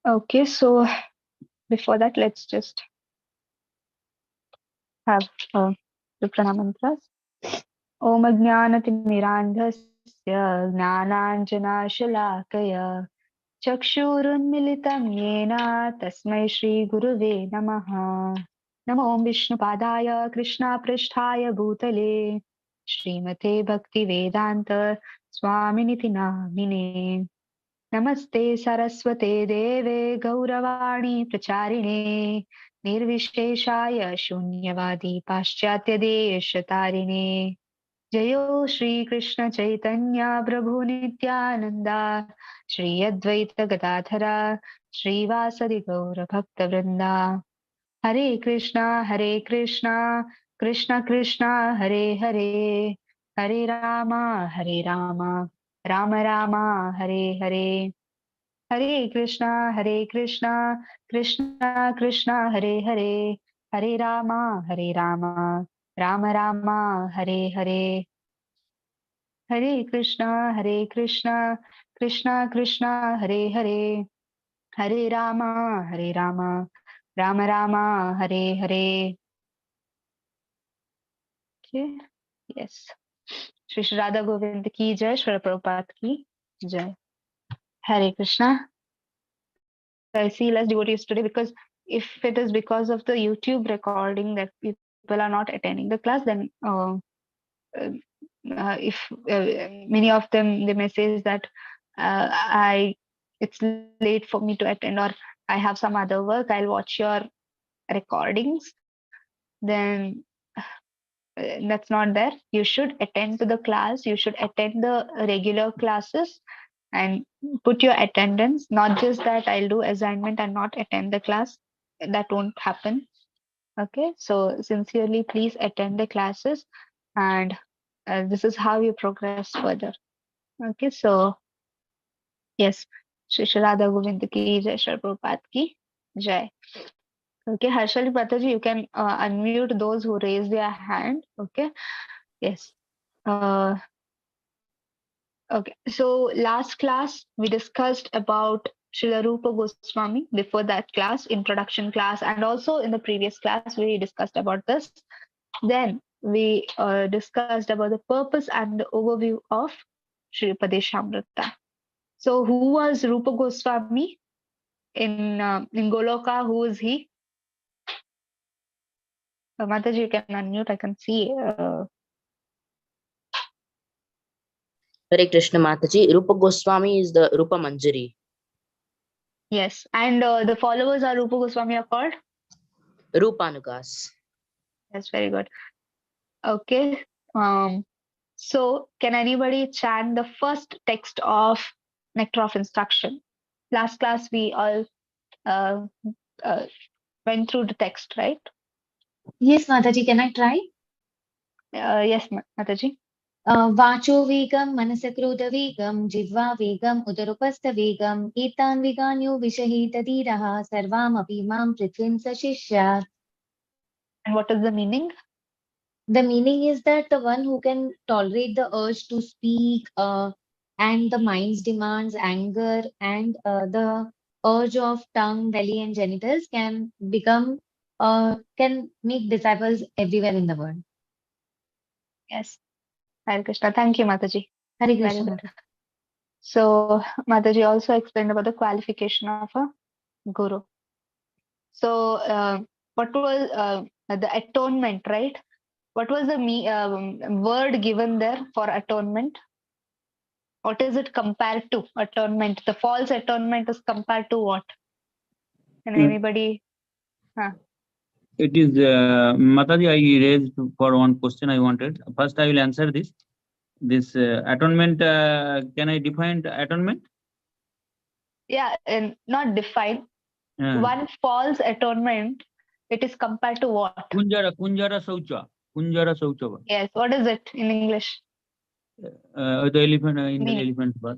Okay, so before that, let's just have the pranam mantras. Om Ajnanatimirandhasya Gnananjanashalakaya Chakshurunmilitam Yena Tasmai Shri Guruve Namaha. Namo Om Vishnupadaya Krishna Pristhaya Bhutale Srimate Bhakti Vedanta Swaminiti Namine Namaste Saraswate Deve Gauravani Pracharine Nirvisheshaya Shunyavadi Paschatya Deshatarine Jayo Shri Krishna Chaitanya Prabhu Nityananda Shri Advaita Gadadhara Shri Vasadi Gaura Bhakta Vrinda Hare Krishna Krishna Krishna Hare Hare Hare Rama Rama Rama Hare Hare Hare Krishna Krishna Krishna Hare Hare Hare Rama Rama Rama Hare Hare Hare Krishna Krishna Krishna Hare Hare Hare Rama Rama Rama Hare Hare. Okay. Yes. Shri Shri Radha Govind ki jai, Shri Prabhupada ki jai. Hare Krishna. I see less devotees today because if it is because of the YouTube recording that people are not attending the class, then if many of them they may say that I it's late for me to attend or I have some other work, I'll watch your recordings, then that's not there. You should attend to the class, you should attend the regular classes and put your attendance, not just that I'll do assignment and not attend the class. That won't happen. Okay, so sincerely please attend the classes, and this is how you progress further. Okay, so yes, Shri Shri Radha Govind ki jai, Shri Prabhupada ki jai. Okay, Harshali Pataji, you can unmute those who raise their hand. Okay, yes. Okay, so last class we discussed about Srila Rupa Goswami. Before that class, introduction class, and also in the previous class we discussed about this. Then we discussed about the purpose and the overview of Sri Padeshamrita. So who was Rupa Goswami in Goloka? Who is he? Mataji, you can unmute. I can see. Hare Krishna Mataji. Rupa Goswami is the Rupa Manjari. Yes, and the followers are Rupa Goswami are called Rupanugas. That's very good. Okay. So can anybody chant the first text of Nectar of Instruction? Last class we all uh, uh, went through the text, right? Yes, Mataji, can I try? Yes, Mataji. Vacho vegam manasakrodavegam jidva vegam udarupastha etan veganyo vishahitadiraha sarvam api mam prithvim sashishya. And what is the meaning? The meaning is that the one who can tolerate the urge to speak and the mind's demands, anger, and the urge of tongue, belly, and genitals can make disciples everywhere in the world. Yes. Hare Krishna. Thank you, Mataji. Hare Very Krishna. good. So Mataji also explained about the qualification of a guru. So what was the atonement, right? What was the word given there for atonement? What is it compared to? Atonement. The false atonement is compared to what? Can anybody? It is Mataji. I raised for one question. I wanted first. I will answer this. This atonement. Can I define atonement? Yeah, and not define. One false atonement. It is compared to what? Kunjara Saucha. Yes. What is it in English? The elephant in the elephant bath.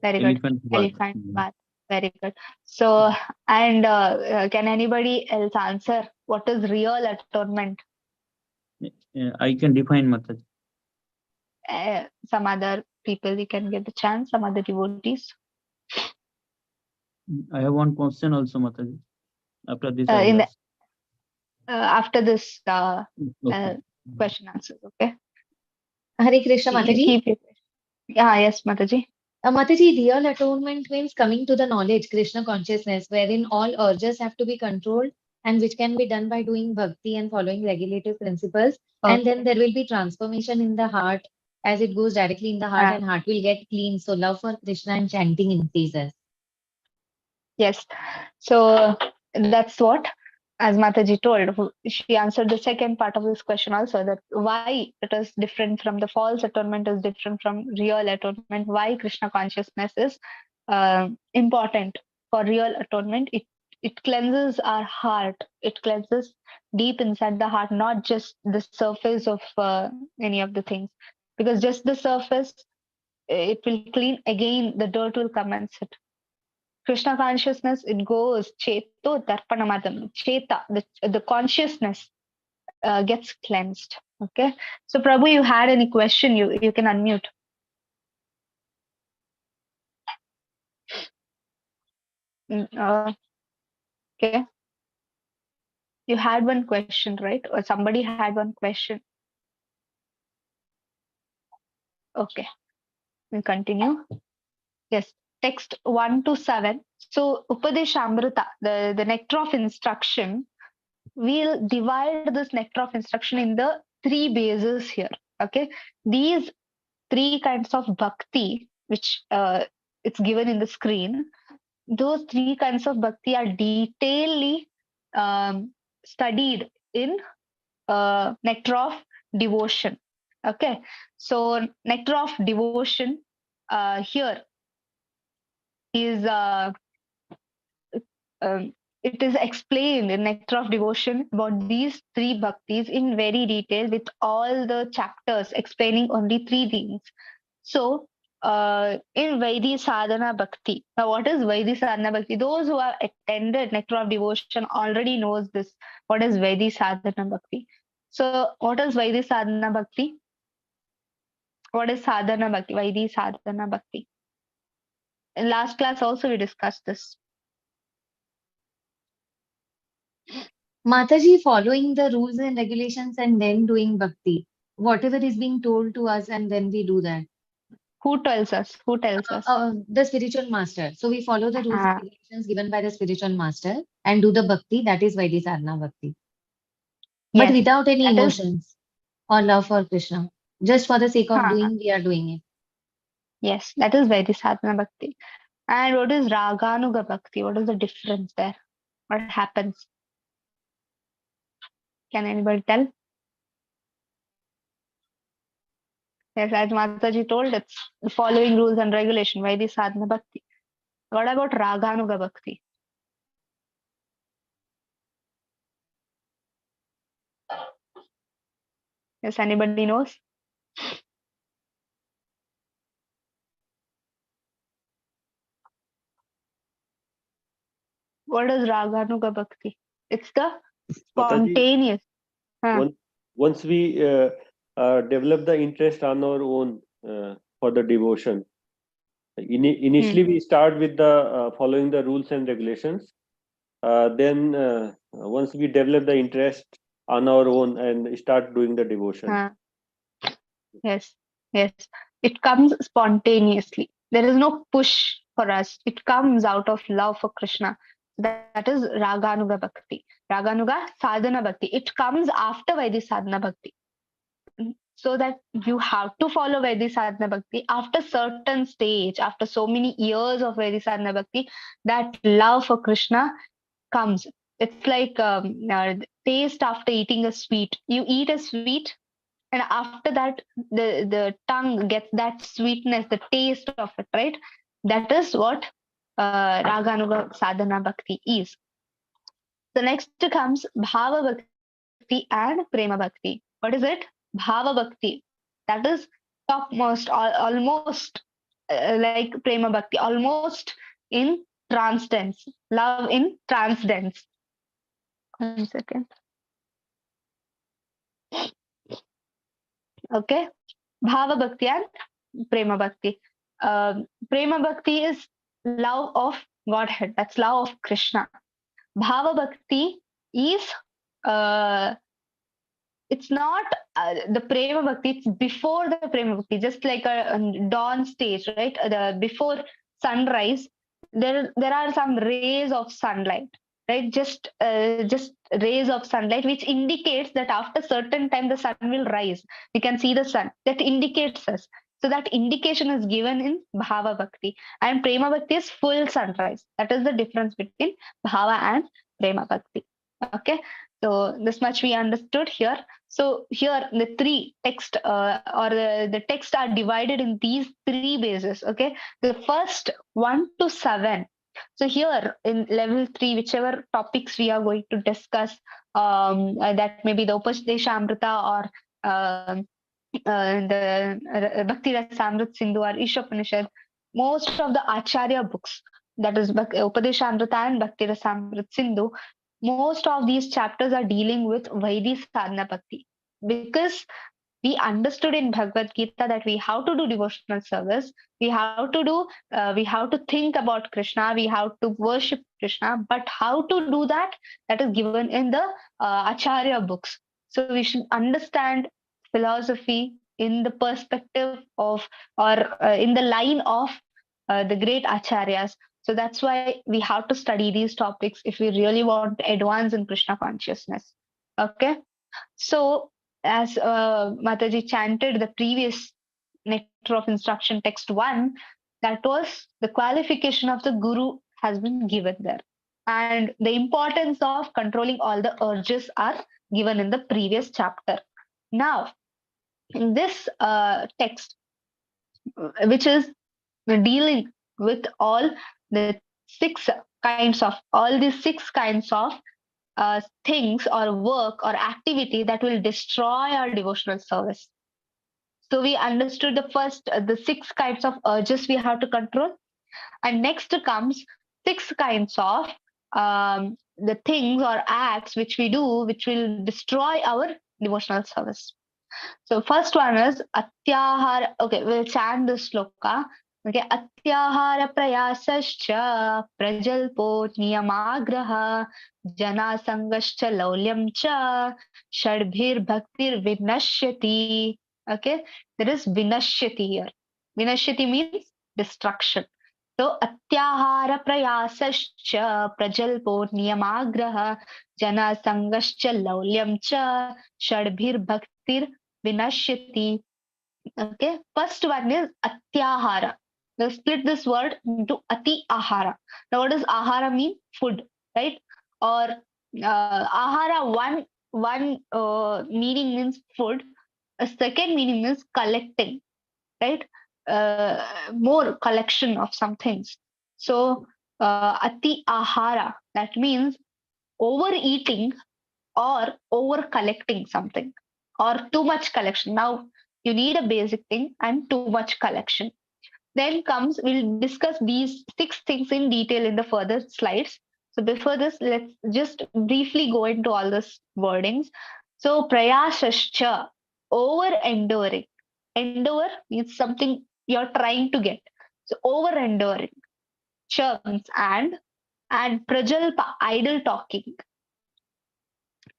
Very good. Elephant bath. Very good. So, and can anybody else answer what is real atonement? I can define Mataji. Some other people, you can get the chance. Some other devotees. I have one question also, Mataji. After this, I in will the, ask. after this Okay. question answers. Okay. Hare Krishna, You Mataji. keep your question. Yeah. Yes, Mataji. Mataji, real atonement means coming to the knowledge, Krishna consciousness, wherein all urges have to be controlled and which can be done by doing bhakti and following regulative principles. And then there will be transformation in the heart as it goes directly in the heart and heart will get clean. So love for Krishna and chanting increases. Yes. So that's what, as Mataji told, she answered the second part of this question also, that why it is different from the false atonement is different from real atonement, why Krishna consciousness is important for real atonement. It cleanses our heart. It cleanses deep inside the heart, not just the surface of any of the things. Because just the surface, it will clean again, the dirt will come and sit. Krishna consciousness, it goes cheto darpanamadam, cheta, the consciousness gets cleansed. Okay. So Prabhu, you had any question, you can unmute. Okay. You had one question, right? Or somebody had one question. Okay. We'll continue. Yes. Text 1 to 7. So Upadeshamrita, the nectar of instruction, we'll divide this nectar of instruction in the three bases here. Okay. These three kinds of bhakti, which it's given in the screen, those three kinds of bhakti are detailedly studied in nectar of devotion. Okay, so nectar of devotion here is it is explained in nectar of devotion about these three bhaktis in very detail with all the chapters explaining only three things. So, in Vaidhi Sadhana Bhakti, now what is Vaidhi Sadhana Bhakti? Those who have attended Nectar of Devotion already knows this. What is Vaidhi Sadhana Bhakti? So, what is Vaidhi Sadhana Bhakti? What is Sadhana Bhakti? Vaidhi Sadhana Bhakti. In last class also we discussed this. Mataji, following the rules and regulations and then doing bhakti. Whatever is being told to us and then we do that. Who tells us? Who tells us? The spiritual master. So we follow the rules and Ah, regulations given by the spiritual master and do the bhakti. That is Vaidhi Sadhana Bhakti. But yes, without any that is. emotions or love for Krishna. Just for the sake of Ah, doing, we are doing it. yes, that is Vaidhi Sadhana Bhakti. And what is Raganuga Bhakti? What is the difference there? What happens? Can anybody tell? Yes, as Mataji told, it's the following rules and regulation, Vaidhi Sadhana Bhakti. What about Raganuga Bhakti? Yes, anybody knows? What is Raganuga Bhakti? It's the Mataji, spontaneous. Huh. once we develop the interest on our own for the devotion, initially we start with the following the rules and regulations. Then once we develop the interest on our own and start doing the devotion. Huh. Yes, yes. It comes spontaneously. There is no push for us. It comes out of love for Krishna. That is Raganuga Bhakti. Raganuga Sadhana Bhakti. It comes after Vaidhi Sadhana Bhakti. So that you have to follow Vaidhi Sadhana Bhakti after certain stage, after so many years of Vaidhi Sadhana Bhakti, that love for Krishna comes. It's like taste after eating a sweet. You eat a sweet, and after that, the tongue gets that sweetness, the taste of it, right? That is what Raganuga Sadhana Bhakti is. The next comes Bhava Bhakti and Prema Bhakti. What is it? Bhava Bhakti. That is topmost, almost like Prema Bhakti, almost in transcendence. Love in transcendence. 1 second. Okay. Bhava Bhakti and Prema Bhakti. Prema Bhakti is love of Godhead. That's love of Krishna. Bhava Bhakti is it's not the Prema Bhakti, it's before the Prema Bhakti, just like a dawn stage, right? Before sunrise, there are some rays of sunlight, right? Just rays of sunlight, which indicates that after certain time the sun will rise. We can see the sun. That indicates us. So that indication is given in Bhava Bhakti. And Prema Bhakti is full sunrise. That is the difference between Bhava and Prema Bhakti. Okay. So this much we understood here. So here the three text or the text are divided in these three bases. Okay, the first 1 to 7. So here in level 3, whichever topics we are going to discuss, that may be the Upadeshamrita or the Bhakti Rasamrit Sindhu or Ishopanishad, most of the Acharya books, that is Upadeshamrita and Bhakti Rasamrit Sindhu, most of these chapters are dealing with Vaidhi Sadhana Bhakti, because we understood in Bhagavad Gita that we have to do devotional service, we have to think about Krishna, we have to worship Krishna, but how to do that, that is given in the Acharya books. So we should understand philosophy in the perspective of, or in the line of the great acharyas. So that's why we have to study these topics if we really want to advance in Krishna consciousness. Okay. So as Mataji chanted the previous Nectar of Instruction text 1, that was the qualification of the Guru has been given there. And the importance of controlling all the urges are given in the previous chapter. Now, in this text, which is dealing with all the these 6 kinds of things or work or activity that will destroy our devotional service. So we understood the 6 kinds of urges we have to control, and next comes 6 kinds of the things or acts which we do which will destroy our devotional service. So first one is atyahara. Okay, we'll chant this sloka. Okay, atyahara prayasascha prajalpo niyamagraha jana sangascha laulyam cha shadbhir bhaktir vinashyati. Okay, there is vinashyati here. Vinashyati means destruction. So atyahara prayasascha prajalpo niyamagraha jana sangascha laulyam cha shadbhir bhaktir vinashyati. Okay, first one is atyahara. Now split this word into ati ahara. Now what does ahara mean? Food, right? Or ahara, one meaning means food. A second meaning is collecting, right? More collection of some things. So ati ahara, that means overeating or over collecting something, or too much collection. Now you need a basic thing and too much collection. Then comes, we'll discuss these 6 things in detail in the further slides. So before this, let's just briefly go into all these wordings. So prayasascha, over enduring. Endure means something you're trying to get. So over enduring. Cha means and prajalpa, idle talking.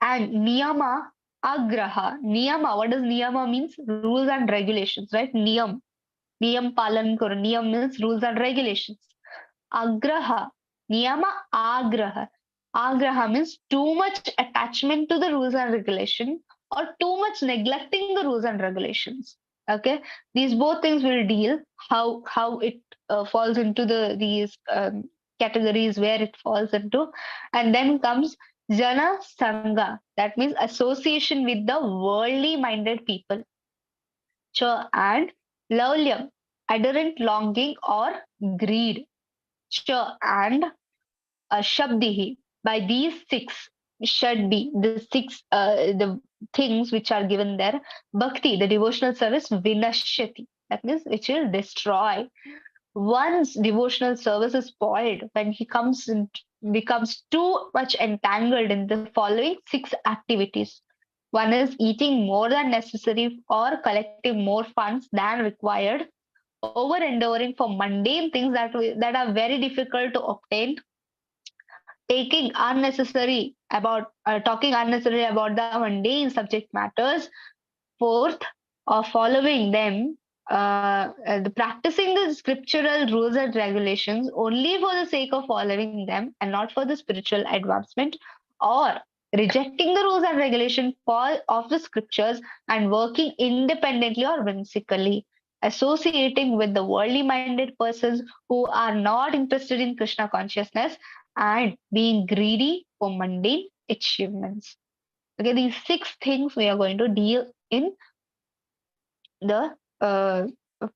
And niyama, agraha. Niyama, what does niyama means? Rules and regulations, right? Niyam palan karo. Niyam means rules and regulations. Agraha, niyama agraha. Agraha means too much attachment to the rules and regulation, or too much neglecting the rules and regulations. Okay, these both things will deal how it falls into these categories where it falls into. And then comes jana sangha, that means association with the worldly minded people. Cha and laulyam, adherent longing or greed. Cha and shabdihi. By these 6 should be the 6 the things which are given there. Bhakti, the devotional service, vinashyati, that means which will destroy. Once devotional service is spoiled, when he becomes too much entangled in the following 6 activities. One is eating more than necessary or collecting more funds than required, over enduring for mundane things that are very difficult to obtain, talking unnecessary about the mundane subject matters. Fourth, following them, the practicing the scriptural rules and regulations only for the sake of following them and not for the spiritual advancement, or rejecting the rules and regulations of the scriptures and working independently or whimsically, associating with the worldly minded persons who are not interested in Krishna consciousness, and being greedy for mundane achievements. Okay, these 6 things we are going to deal in the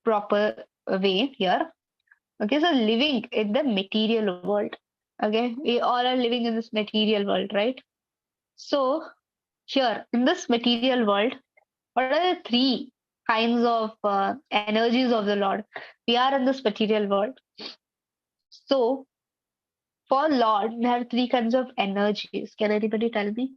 proper way here. Okay, so living in the material world. Okay, we all are living in this material world, right? So, here in this material world, what are the 3 kinds of energies of the Lord? We are in this material world. So, for Lord, there are 3 kinds of energies. Can anybody tell me?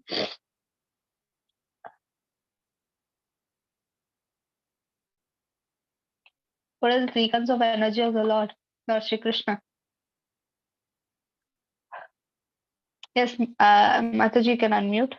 What are the 3 kinds of energy of the Lord Shri Krishna? Yes, Mataji can unmute.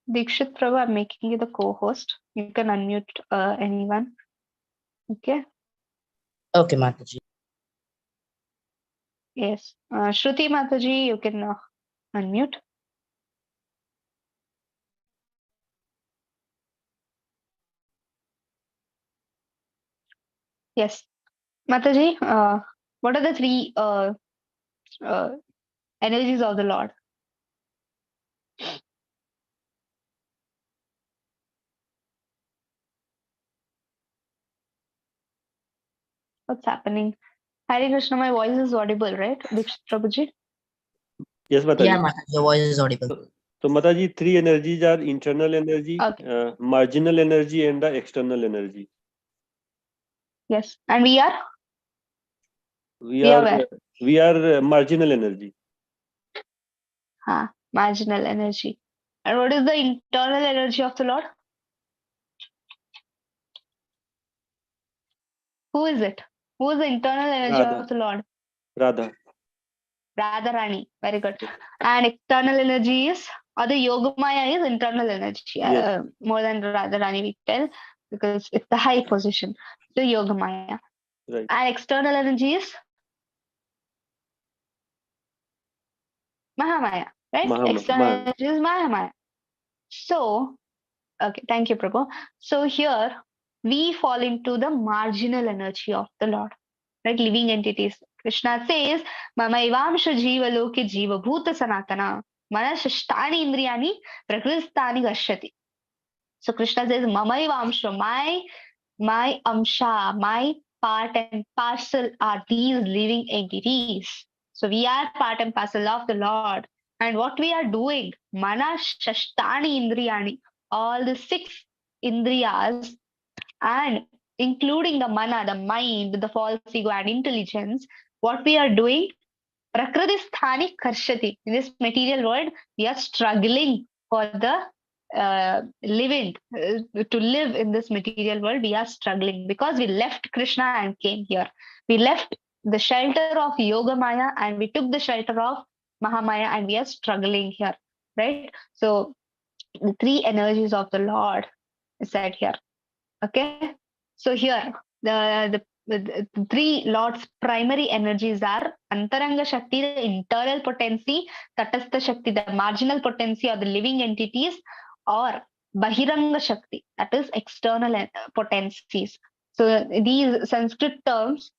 Dikshit Prabhu, I'm making you the co-host. You can unmute anyone. Okay. Okay, Mataji. Yes. Shruti Mataji, you can unmute. Yes. Mataji, what are the 3 uh, energies of the Lord? What's happening? Hare Krishna, my voice is audible, right? Dikshit Prabhuji? Yes, Mataji. Yeah, Mataji, your voice is audible. So, Mataji, 3 energies are internal energy, Okay. marginal energy, and the external energy. Yes. And we are? We We are are where? we are marginal energy. Marginal energy. And what is the internal energy of the Lord? Who is it? Who is the internal energy Radha. of the Lord? Radha. Radharani. Very good. And external energy is, or the Yogamaya is internal energy. Yes. More than Radharani, we tell, because it's the high position. The Yogamaya. Right. And external energy is Mahamaya. Right? External energy is Mahamaya. So, okay, thank you, Prabhu. So here we fall into the marginal energy of the Lord. Right? Living entities. Krishna says, Mama ivamsha jiva loke jiva bhuta sanatana manashishtani indriyani prakristani gashati. So Krishna says, Mama ivamsha, my amsha, my part and parcel are these living entities. So we are part and parcel of the Lord. And what we are doing, manashishtani indriyani, all the 6 indriyas, and including the mana, the mind, the false ego, and intelligence, what we are doing, prakritisthani karshati. In this material world, we are struggling for the living, to live in this material world. We are struggling because we left Krishna and came here. We left the shelter of Yoga Maya and we took the shelter of Mahamaya, and we are struggling here, right? So the 3 energies of the Lord is said here. Okay, so here the 3 Lord's primary energies are Antaranga Shakti, the internal potency, Tatastha Shakti, the marginal potency or the living entities, or Bahiranga Shakti, that is external potencies. So these Sanskrit terms,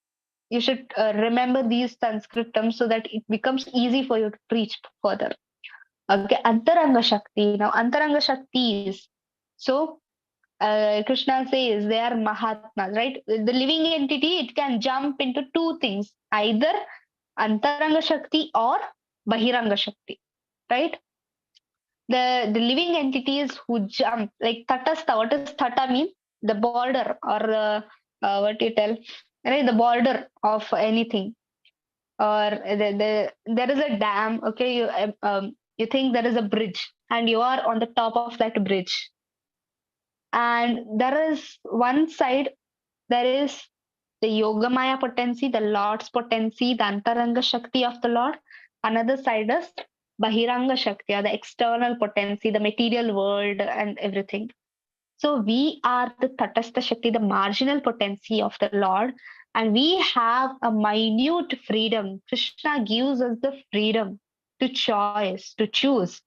you should remember these Sanskrit terms so that it becomes easy for you to preach further. Okay, Antaranga Shakti. Now, Antaranga Shakti is, so Krishna says they are Mahatmas, right? The living entity, it can jump into 2 things, either Antaranga Shakti or Bahiranga Shakti, right? the living entities who jump, like tatastha. What does tata mean? The border, or what you tell, right? The border of anything, or there is a dam. Okay, you think there is a bridge, and you are on the top of that bridge, and there is one side, there is the Yogamaya potency, the Lord's potency, the Antaranga Shakti of the Lord. Another side is Bahiranga Shakti, or the external potency, the material world and everything. So we are the Tatastha Shakti, the marginal potency of the Lord, and we have a minute freedom. Krishna gives us the freedom to choice, to choose.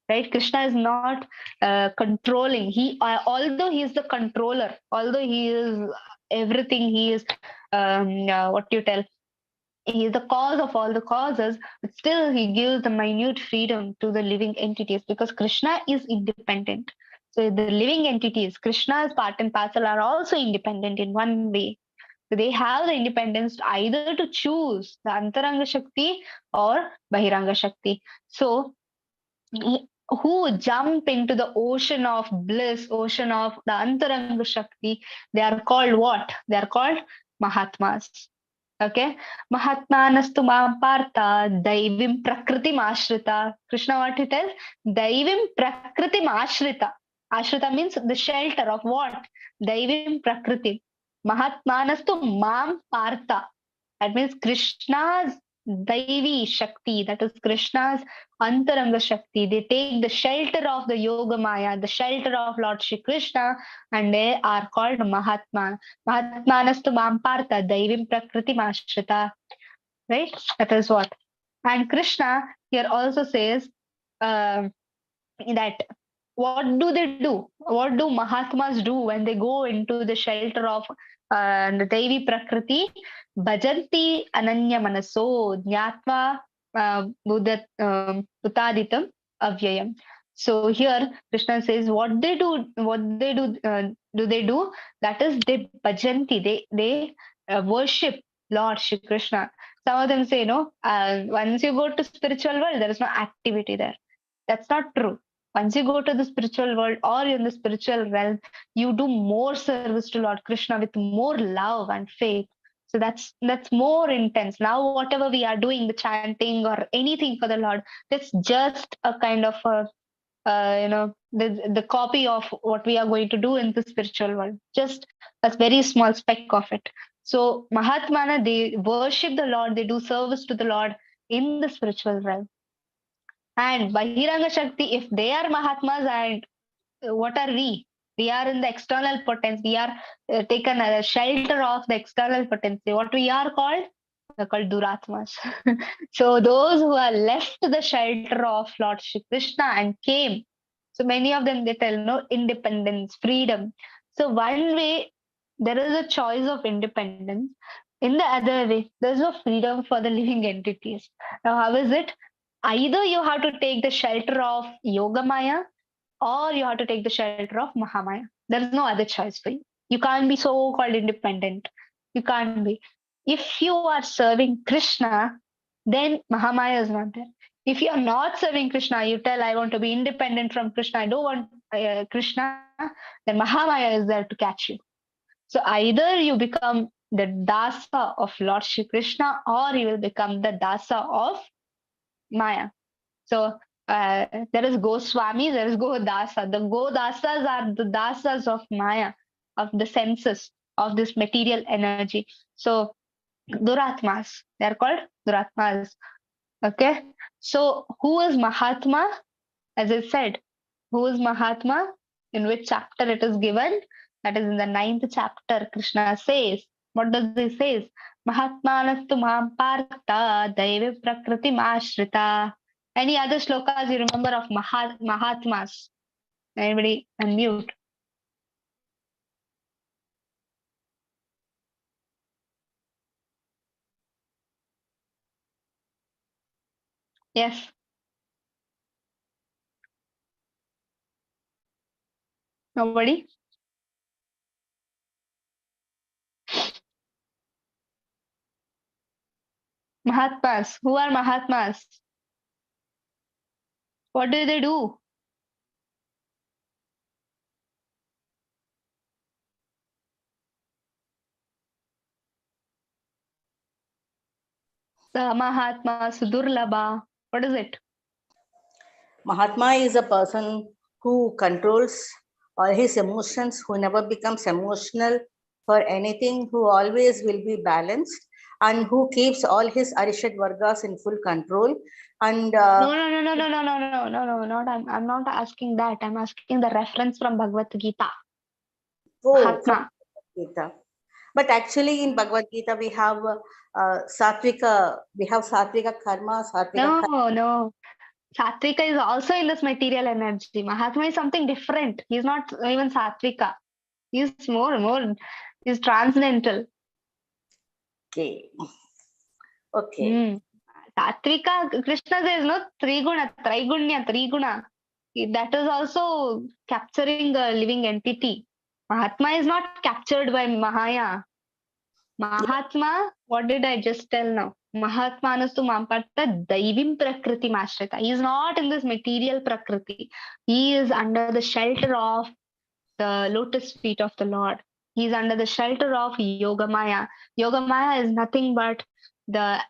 Right? Krishna is not controlling. Although he is the controller, although he is everything, he is what you tell. He is the cause of all the causes, but still he gives the minute freedom to the living entities because Krishna is independent. So the living entities, Krishna's part and parcel, are also independent in one way. So they have the independence either to choose the Antaranga Shakti or Bahiranga Shakti. So who jump into the ocean of bliss, ocean of the Antaranga Shakti, they are called what? They are called Mahatmas. Okay, Mahatmanastu mam partha daivim prakritim ashrita. Krishna, what he tells? Daivim prakritim ashrita. Ashrita means the shelter of what? Daivim prakritim. Mahatmanastu mam partha. That means Krishna's Daivi Shakti, that is Krishna's Antaranga Shakti. They take the shelter of the Yoga Maya, the shelter of Lord Shri Krishna, and they are called Mahatma. Mahatmanastu Mampartha, Daivim Prakriti Mashrita. Right? That is what. And Krishna here also says that what do they do? What do Mahatmas do when they go into the shelter of the Devi Prakriti? Bhajanti Ananya Manaso Jnatva Utaditam Avyayam. So here Krishna says what they do? That is they bhajanti, they worship Lord Shri Krishna. Some of them say, no, once you go to spiritual world, there is no activity there. That's not true. Once you go to the spiritual world or in the spiritual realm, you do more service to Lord Krishna with more love and faith. So that's more intense. Now, whatever we are doing, the chanting or anything for the Lord, that's just a kind of a the copy of what we are going to do in the spiritual world. Just a very small speck of it. So Mahatmana, they worship the Lord, they do service to the Lord in the spiritual realm. And Bahiranga Shakti, if they are Mahatmas, and what are we? We are in the external potency. We are taken a shelter of the external potency. What we are called? We're called Duratmas. So those who are left the shelter of Lord Shri Krishna and came. So many of them, they tell, no, independence, freedom. So one way, there is a choice of independence. In the other way, there's no freedom for the living entities. Now, how is it? Either you have to take the shelter of Yogamaya or you have to take the shelter of Mahamaya. There is no other choice for you. You can't be so called independent. You can't be. If you are serving Krishna, then Mahamaya is not there. If you are not serving Krishna, you tell, I want to be independent from Krishna, I don't want Krishna, then Mahamaya is there to catch you. So either you become the dasa of Lord Shri Krishna or you will become the dasa of Maya. So there is Goswami, there is Godasa. The Godasas are the dasas of Maya, of the senses, of this material energy. So Duratmas, they are called Duratmas. Okay. So who is Mahatma? As I said, who is Mahatma? In which chapter it is given? That is in the 9th chapter. Krishna says, what does he say? Mahatmanastu mam partha daivi prakriti ashrita. Any other slokas you remember of Mahatmas? Anybody unmute? Yes. Nobody? Mahatmas. Who are Mahatmas? What do they do? The Mahatma, Sudurlabha. What is it? Mahatma is a person who controls all his emotions, who never becomes emotional for anything, who always will be balanced, and who keeps all his Arishad Vargas in full control. And No, not I'm not asking that. I'm asking the reference from Bhagavad Gita. from Mahatma. Gita. But actually, in Bhagavad Gita, we have satvika karma, satvika No. Satvika is also in this material energy. Mahatma is something different. He's not even Satvika. He's he's transcendental. Okay. Okay. Satvika, Krishna, there is no Triguna. That is also capturing a living entity. Mahatma is not captured by Mahaya. Mahatma, what did I just tell now? Mahatmanastu Mampatta Daivim Prakriti Mashrita. He is not in this material Prakriti. He is under the shelter of the lotus feet of the Lord. He is under the shelter of Yogamaya. Yogamaya is nothing but the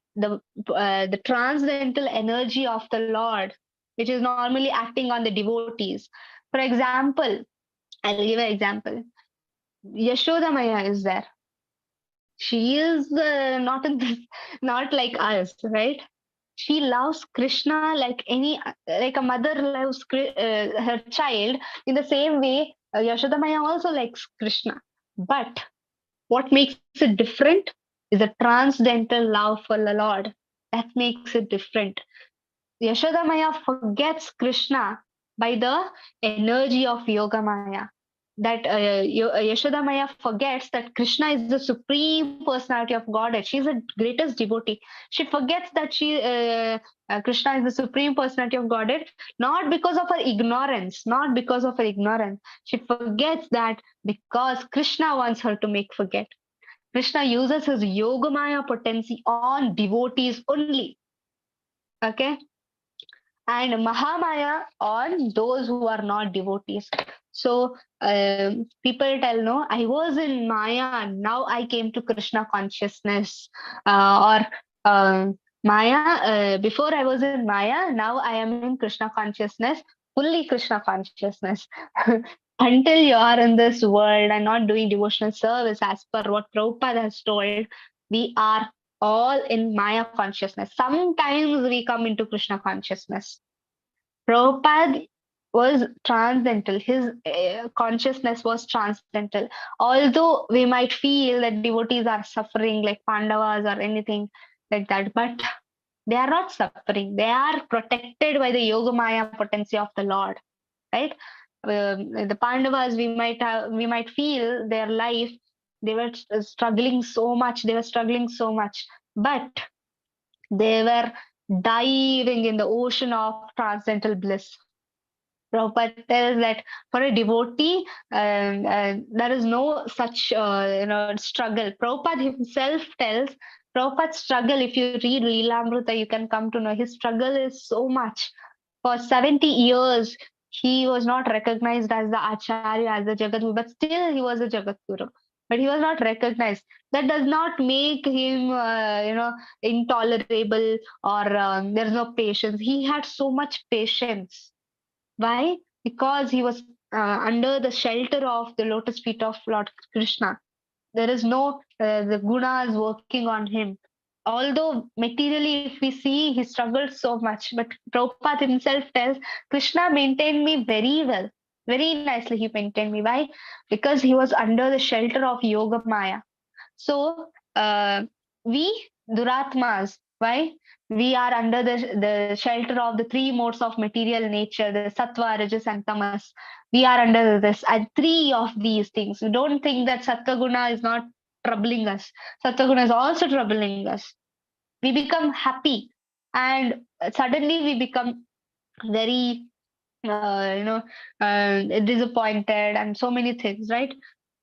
transcendental energy of the Lord, which is normally acting on the devotees. For example, I'll give an example. Yashodamaya is there. She is not in this, not like us, right? She loves Krishna like a mother loves her child. In the same way, Yashodamaya also likes Krishna. But what makes it different is a transcendental love for the Lord. That makes it different. Yashodamaya forgets Krishna by the energy of Yogamaya. That Yashodamaya forgets that Krishna is the supreme personality of Godhead. She's the greatest devotee. She forgets that Krishna is the supreme personality of Godhead, not because of her ignorance, not because of her ignorance. She forgets that because Krishna wants her to make forget. Krishna uses his Yogamaya potency on devotees only. Okay, and Mahamaya on those who are not devotees. So people tell, no, I was in Maya, now I came to Krishna consciousness. Or Maya, before I was in Maya, now I am in Krishna consciousness, fully Krishna consciousness. Until you are in this world and not doing devotional service as per what Prabhupada has told, we are all in Maya consciousness. Sometimes we come into Krishna consciousness. Prabhupada was transcendental. His consciousness was transcendental. Although we might feel that devotees are suffering like Pandavas or anything like that, but they are not suffering. They are protected by the Yogamaya potency of the Lord, right? The Pandavas, we might feel their life, they were struggling so much. But they were diving in the ocean of transcendental bliss. Prabhupada tells that for a devotee, there is no such struggle. Prabhupada himself tells Prabhupada's struggle. If you read Leelamrita, you can come to know his struggle is so much. For 70 years, he was not recognized as the Acharya, as the Jagadguru, but still he was a Jagadguru. But he was not recognized. That does not make him, intolerable or there's no patience. He had so much patience. Why? Because he was under the shelter of the lotus feet of Lord Krishna. There is no the gunas working on him. Although materially, if we see, he struggled so much, but Prabhupada himself tells Krishna maintained me very well, very nicely. He maintained me. Why? Because he was under the shelter of Yoga Maya. So we Duratmas, why? We are under the shelter of the three modes of material nature, the Sattva, Rajas, and Tamas. We are under this, and three of these things. We don't think that Sattva Guna is not troubling us. Sattva Guna is also troubling us. We become happy, and suddenly we become very disappointed and so many things, right?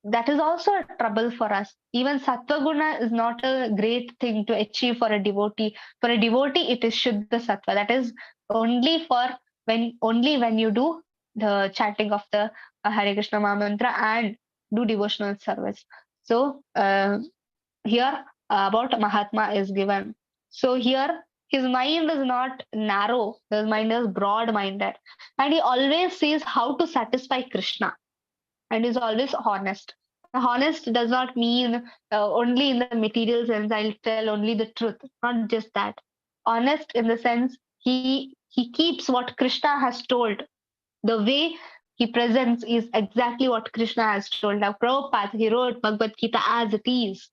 That is also a trouble for us. Even sattva guna is not a great thing to achieve for a devotee. For a devotee, it is shuddha sattva. That is only when you do the chanting of the Hare Krishna Maha Mantra and do devotional service. So here about Mahatma is given. So here, his mind is not narrow, his mind is broad minded. And he always sees how to satisfy Krishna, and is always honest. Honest does not mean only in the material sense, I'll tell only the truth, not just that. Honest in the sense he keeps what Krishna has told. The way he presents is exactly what Krishna has told. Now, Prabhupada, he wrote Bhagavad Gita as it is.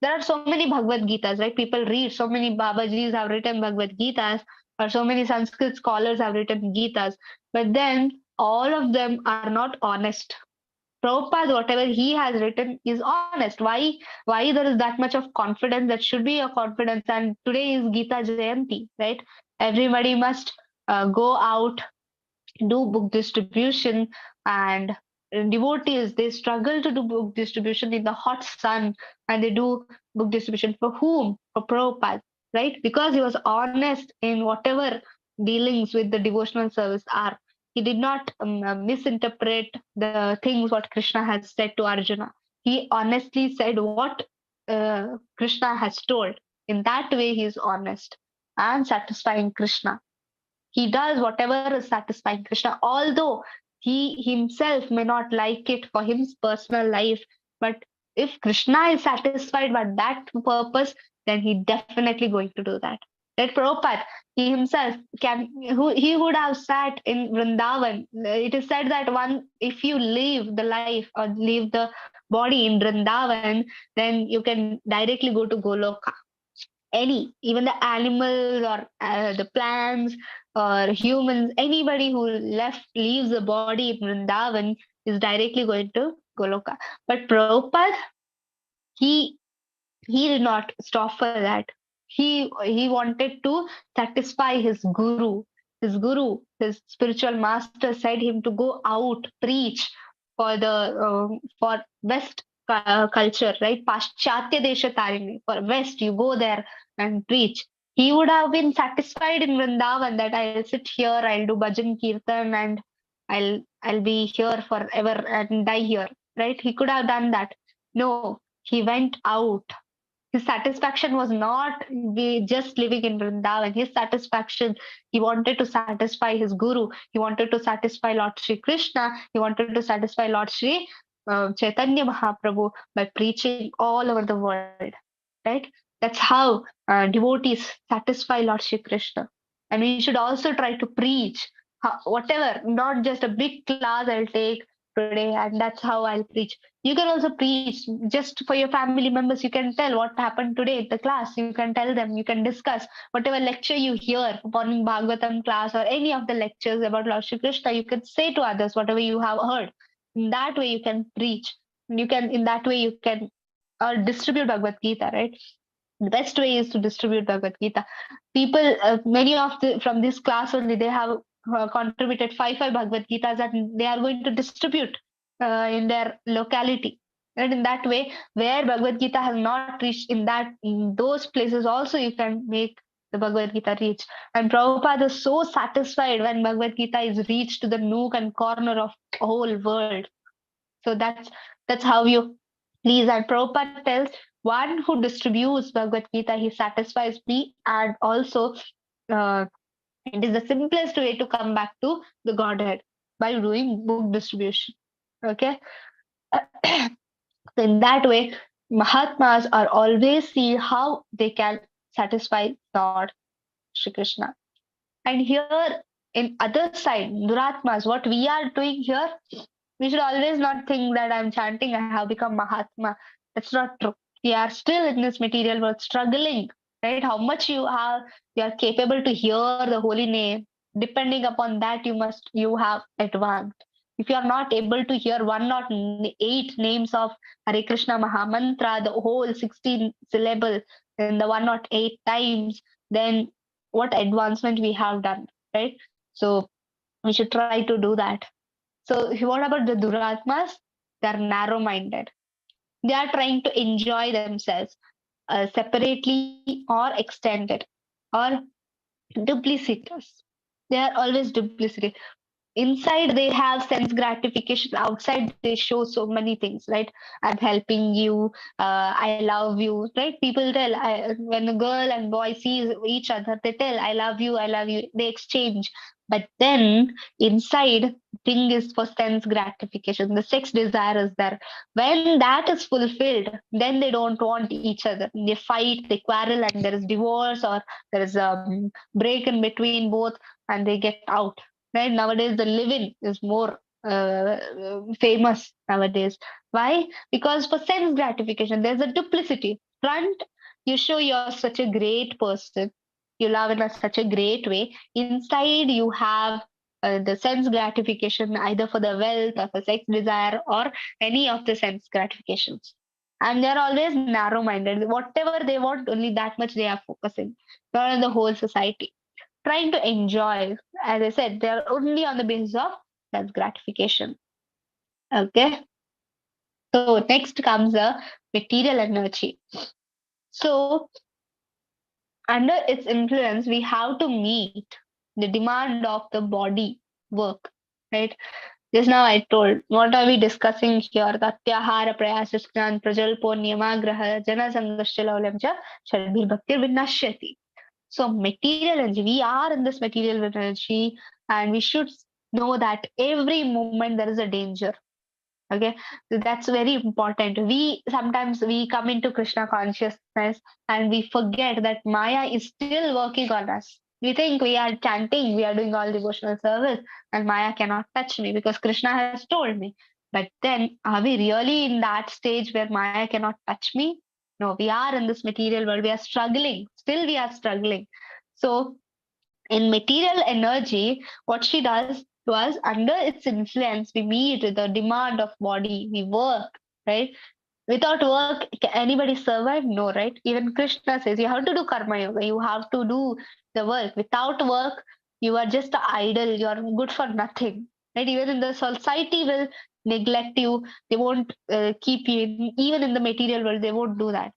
There are so many Bhagavad Gitas, right? People read, so many Babajis have written Bhagavad Gitas, or so many Sanskrit scholars have written Gitas, but then all of them are not honest. Prabhupada, whatever he has written is honest. Why there is that much of confidence? That should be a confidence. And today is Gita Jayanti, right? Everybody must go out, do book distribution, and devotees, they struggle to do book distribution in the hot sun, and they do book distribution for whom? For Prabhupada, right? Because he was honest in whatever dealings with the devotional service are. He did not misinterpret the things what Krishna has said to Arjuna. He honestly said what Krishna has told. In that way, he is honest and satisfying Krishna. He does whatever is satisfying Krishna, although he himself may not like it for his personal life. But if Krishna is satisfied by that purpose, then he definitely going to do that. That Prabhupada, he himself he would have sat in Vrindavan. It is said that if you leave the life or leave the body in Vrindavan, then you can directly go to Goloka. Even the animals or the plants or humans, anybody who leaves the body in Vrindavan is directly going to Goloka. But Prabhupada, he did not stop for that. He wanted to satisfy his guru. His spiritual master said him to go out, preach for West culture, right? Paschatya Desha Tarini, for West, you go there and preach. He would have been satisfied in Vrindavan that I'll sit here, I'll do bhajan kirtan, and I'll be here forever and die here, right? He could have done that. No, he went out. His satisfaction was not be just living in Vrindavan. His satisfaction, he wanted to satisfy his guru. He wanted to satisfy Lord Sri Krishna. He wanted to satisfy Lord Sri Chaitanya Mahaprabhu by preaching all over the world. Right? That's how devotees satisfy Lord Sri Krishna. And we should also try to preach whatever, not just a big class I'll take today and that's how I'll preach. You can also preach just for your family members. You can tell what happened today in the class. You can tell them, you can discuss whatever lecture you hear upon Bhagavatam class or any of the lectures about Lord Shri Krishna. You can say to others whatever you have heard. In that way, you can preach. In that way, you can distribute Bhagavad Gita, right? The best way is to distribute Bhagavad Gita. People, many of from this class only, they have contributed five Bhagavad Gitas and they are going to distribute in their locality. And in that way, where Bhagavad Gita has not reached in those places also you can make the Bhagavad Gita reach. And Prabhupada is so satisfied when Bhagavad Gita is reached to the nook and corner of the whole world. So that's how you please. And Prabhupada tells, one who distributes Bhagavad Gita, he satisfies me, and also it is the simplest way to come back to the Godhead by doing book distribution. Okay. So in that way, Mahatmas are always see how they can satisfy Lord Shri Krishna. And here in other side, Duratmas, what we are doing here, we should always not think that I'm chanting, I have become Mahatma. That's not true. We are still in this material world struggling, right? How much you are capable to hear the holy name. Depending upon that, you have advanced. If you are not able to hear 108 names of Hare Krishna Mahamantra, the whole 16 syllable in the 108 times, then what advancement we have done, right? So we should try to do that. So what about the Duratmas? They are narrow-minded. They are trying to enjoy themselves separately or extended or duplicitous. They are always duplicitous. inside they have sense gratification, outside they show so many things, right? I'm helping you, I love you, right? People tell, when a girl and boy sees each other, they tell, I love you, I love you, they exchange. But then inside thing is for sense gratification, the sex desire is there. When that is fulfilled, then they don't want each other, they fight, they quarrel, and there is divorce, or there is a break in between both, and they get out. Right, nowadays the living is more famous nowadays. Why? Because for sense gratification there's a duplicity. Front, you show you're such a great person, you love in such a great way. Inside you have the sense gratification, either for the wealth or for sex desire or any of the sense gratifications. And they're always narrow minded, whatever they want, only that much they are focusing, not on the whole society. Trying to enjoy, as I said, they're only on the basis of self gratification. Okay. So next comes the material energy. So under its influence, we have to meet the demand of the body work, right? Just now I told, what are we discussing here? Tatyahara prayasisnan prajalpo niyamagraha jana sangashchalaulamcha shadbhir bhaktir vinashyati. So material energy, we are in this material energy, and we should know that every moment there is a danger. Okay, so that's very important. We sometimes we come into Krishna consciousness and we forget that Maya is still working on us. We think we are chanting, we are doing all devotional service, and Maya cannot touch me because Krishna has told me. But then, are we really in that stage where Maya cannot touch me? No, we are in this material world. We are struggling. Still, we are struggling. So, in material energy, what she does to us, under its influence, we meet the demand of body, we work, right? Without work, can anybody survive? No, right? Even Krishna says you have to do karma yoga, you have to do the work. Without work, you are just idle, you are good for nothing, right? Even in the society will neglect you, they won't keep you even in the material world, they won't do that.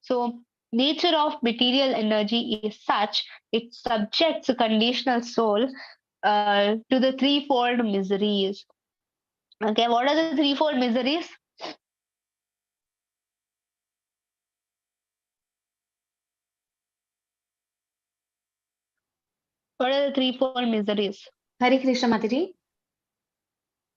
So, nature of material energy is such, it subjects a conditional soul to the threefold miseries. Okay, what are the threefold miseries? What are the threefold miseries? Hare Krishna Mataji.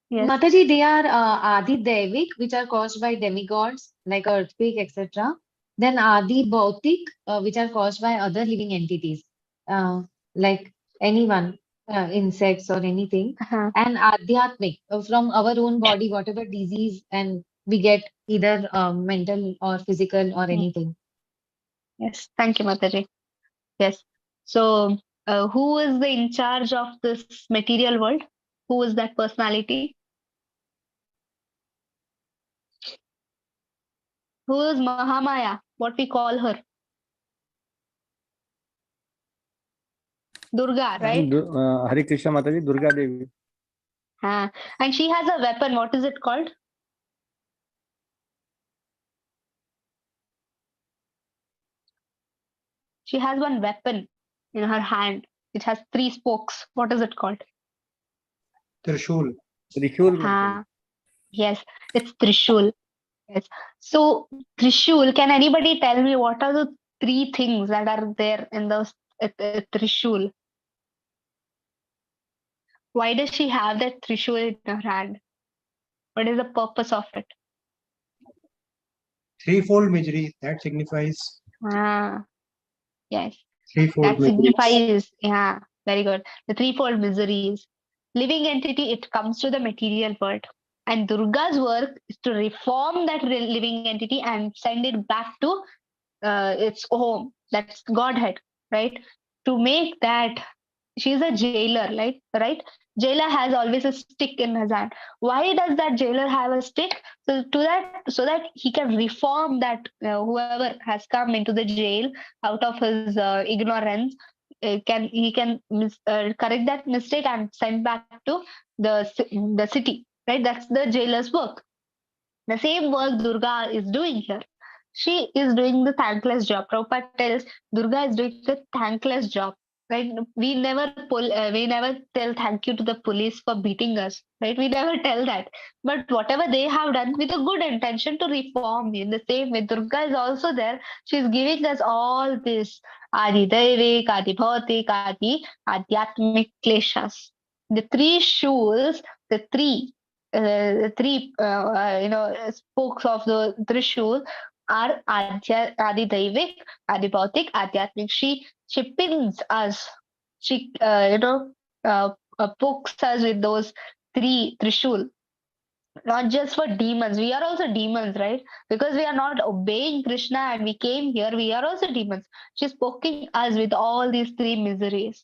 Yes. Mataji, they are Adi Devik, which are caused by demigods like earthquake, etc. Then Adi Bhautik, which are caused by other living entities, like anyone, insects or anything. Uh-huh. And Adhyatmik, from our own body, whatever disease, and we get either mental or physical or anything. Yes. Thank you, Mataji. Yes. So, who is the in charge of this material world? Who is that personality? Who is Mahamaya? What we call her? Durga, right? Hare Krishna Mataji, Durga Devi. And she has a weapon. What is it called? She has one weapon in her hand. It has three spokes. What is it called? Trishul. Trishul Mataji. Yes, it's Trishul. Yes. So, Trishul, can anybody tell me what are the three things that are there in the Trishul? Why does she have that Trishul in her hand? What is the purpose of it? Threefold misery, that signifies Yes. threefold That misery. signifies, yeah, very good. The threefold miseries. Living entity, it comes to the material world. And Durga's work is to reform that living entity and send it back to its home. That's Godhead, right? To make that, she's a jailer, right? Jailer has always a stick in his hand. Why does that jailer have a stick? So that he can reform that whoever has come into the jail out of his ignorance, he can correct that mistake and send back to the city, right? That's the jailer's work. The same work Durga is doing here. She is doing the thankless job. Prabhupada tells Durga is doing the thankless job. right? We never tell thank you to the police for beating us, right? We never tell that. But whatever they have done with a good intention to reform, in the same way, Durga is also there. She's giving us all this Adi Daivik, Adi Bhautik, Adi Adhyatmic kleshas. The three shuls, the three spokes of the Trishul are Adi Daivik, Adi Bhautik, Adhyatmic. She pins us. She pokes us with those three Trishul. Not just for demons. We are also demons, right? Because we are not obeying Krishna and we came here, we are also demons. She's poking us with all these three miseries.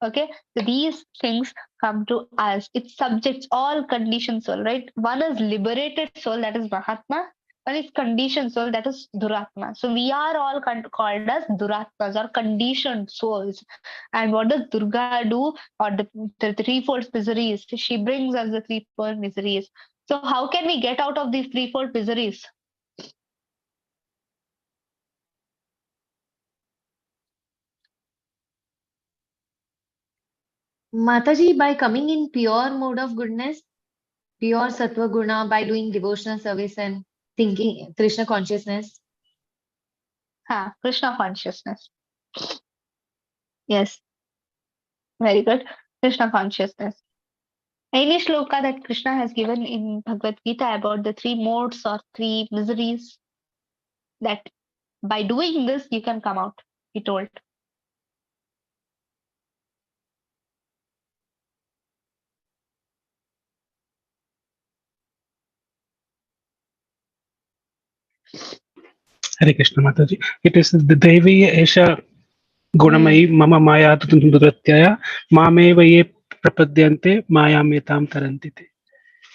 Okay, so these things come to us. It subjects all conditioned soul, right? One is liberated soul, that is Mahatma. One is conditioned soul, that is Duratma. So we are all called as Duratmas or conditioned souls. And what does Durga do? Or the threefold miseries? She brings us the threefold miseries. So how can we get out of these threefold miseries? Mataji, by coming in pure mode of goodness, pure sattva guna, by doing devotional service and thinking Krishna consciousness. Krishna consciousness. Yes, very good. Krishna consciousness. Any shloka that Krishna has given in Bhagavad Gita about the three modes or three miseries, that by doing this you can come out, he told. Hare Krishna Mataji. It is the Devi Esha Gunamayi Mama Maya Dudratyaya Mameva Ye Prapadyante Maya Metam Tarantite.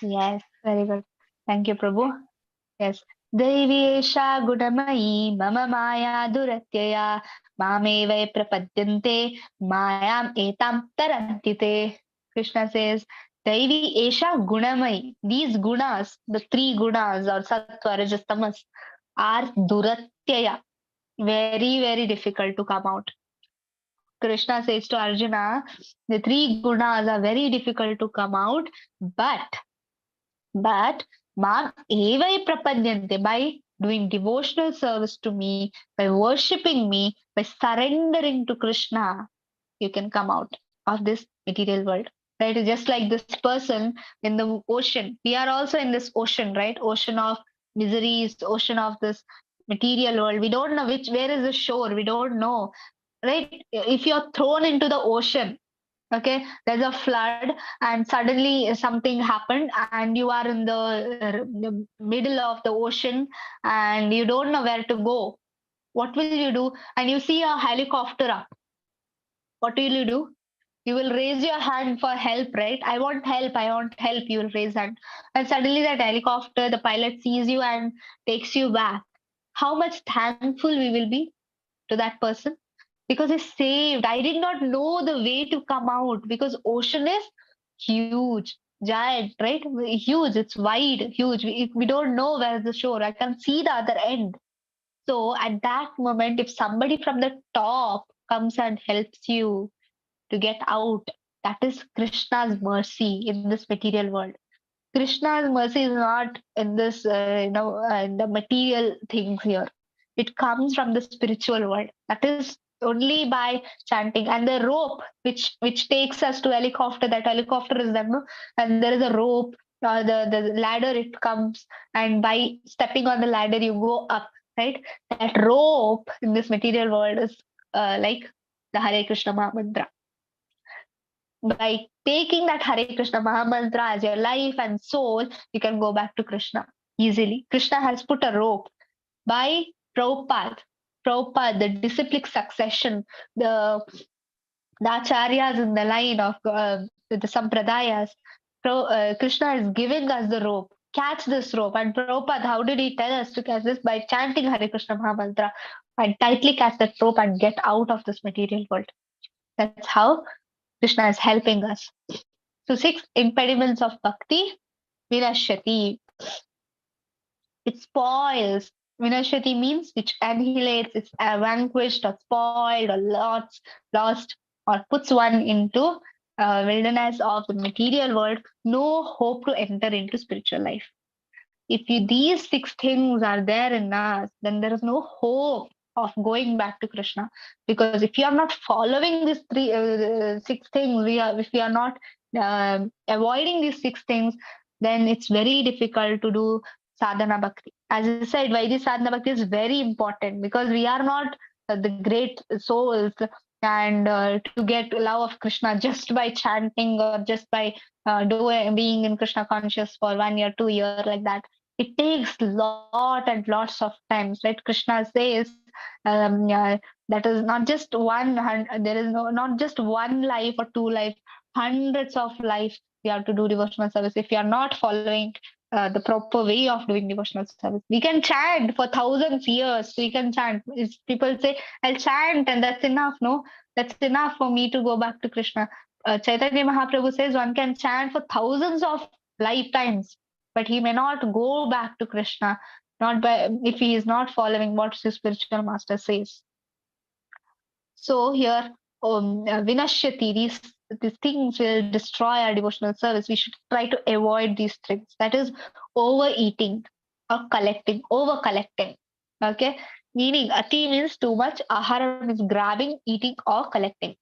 Yes, very good. Thank you, Prabhu. Yes. Devi Esha Gudamayi Mama Maya Duratyaya Mameva Prapadyante Mayam Etam Tarantite. Krishna says, Devi Esha Gunamayi. These gunas, the three gunas or Sattva, Rajas, Tamas, are Duratyaya. Very, very difficult to come out. Krishna says to Arjuna, the three gunas are very difficult to come out, but Mam Evai Prapadyante, by doing devotional service to me, by worshipping me, by surrendering to Krishna, you can come out of this material world. Right? Just like this person in the ocean. We are also in this ocean, right? Ocean of miseries, ocean of this material world. We don't know where is the shore. We don't know. Right? If you're thrown into the ocean, okay, there's a flood and suddenly something happened and you are in the middle of the ocean and you don't know where to go. What will you do? And you see a helicopter up. What will you do? You will raise your hand for help, right? I want help, I want help. You will raise hand. And suddenly that helicopter, the pilot sees you and takes you back. How much thankful we will be to that person? Because he's saved. I did not know the way to come out because ocean is huge, giant, right? Huge, it's wide, huge. We don't know where's the shore. I can see the other end. So at that moment, if somebody from the top comes and helps you to get out, that is Krishna's mercy in this material world. Krishna's mercy is not in this, in the material things here. It comes from the spiritual world. That is only by chanting. And the rope which takes us to helicopter, that helicopter is there, no? And there is a rope, the ladder it comes, and by stepping on the ladder you go up, right? That rope in this material world is like the Hare Krishna Mahamantra. By taking that Hare Krishna Mahamantra as your life and soul, you can go back to Krishna easily. Krishna has put a rope by Prabhupada, the disciplic succession, the acharyas in the line of the sampradayas. Krishna is giving us the rope. Catch this rope. And Prabhupada, how did he tell us to catch this? By chanting Hare Krishna Mahamantra and tightly catch that rope and get out of this material world. That's how Krishna is helping us. So 6 impediments of bhakti. Vinashati. It spoils. Vinashati means which annihilates, it's vanquished or spoiled or lost. or puts one into wilderness of the material world, no hope to enter into spiritual life. If these 6 things are there in us, then there is no hope of going back to Krishna. Because if you are not following these 6 things, if we are not avoiding these 6 things, then it's very difficult to do sadhana bhakti. As I said, why this sadhana bhakti is very important, because we are not the great souls, and to get love of Krishna just by chanting or just by being in Krishna conscious for 1 year, 2 year, like that. It takes lot and lots of times, right? Krishna says that is not just there is not just one life or two life, hundreds of lives we have to do devotional service if we are not following the proper way of doing devotional service. We can chant for thousands years. We can chant. People say, I'll chant and that's enough. No, that's enough for me to go back to Krishna. Chaitanya Mahaprabhu says one can chant for thousands of lifetimes, but he may not go back to Krishna, not by if he is not following what his spiritual master says. So here, vinashyati, these things will destroy our devotional service. We should try to avoid these things. That is overeating or collecting, over collecting. Okay, meaning ati means too much, ahara means grabbing, eating or collecting.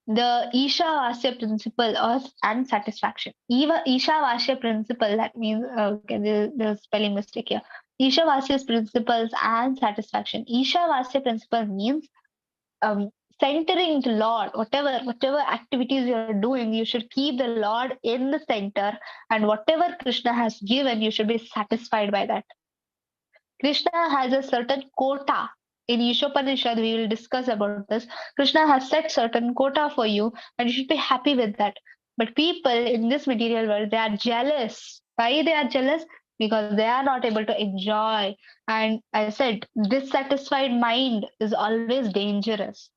The Ishavasya principle and satisfaction. Ishavasya principle, that means, okay, there's spelling mistake here. Ishavasya's principles and satisfaction. Ishavasya principle means centering the Lord. Whatever activities you're doing, you should keep the Lord in the center, and whatever Krishna has given, you should be satisfied by that. Krishna has a certain quota. In Ishopanishad, we will discuss about this. Krishna has set certain quota for you, and you should be happy with that. But people in this material world, they are jealous. Why they are jealous? Because they are not able to enjoy. And I said, dissatisfied mind is always dangerous.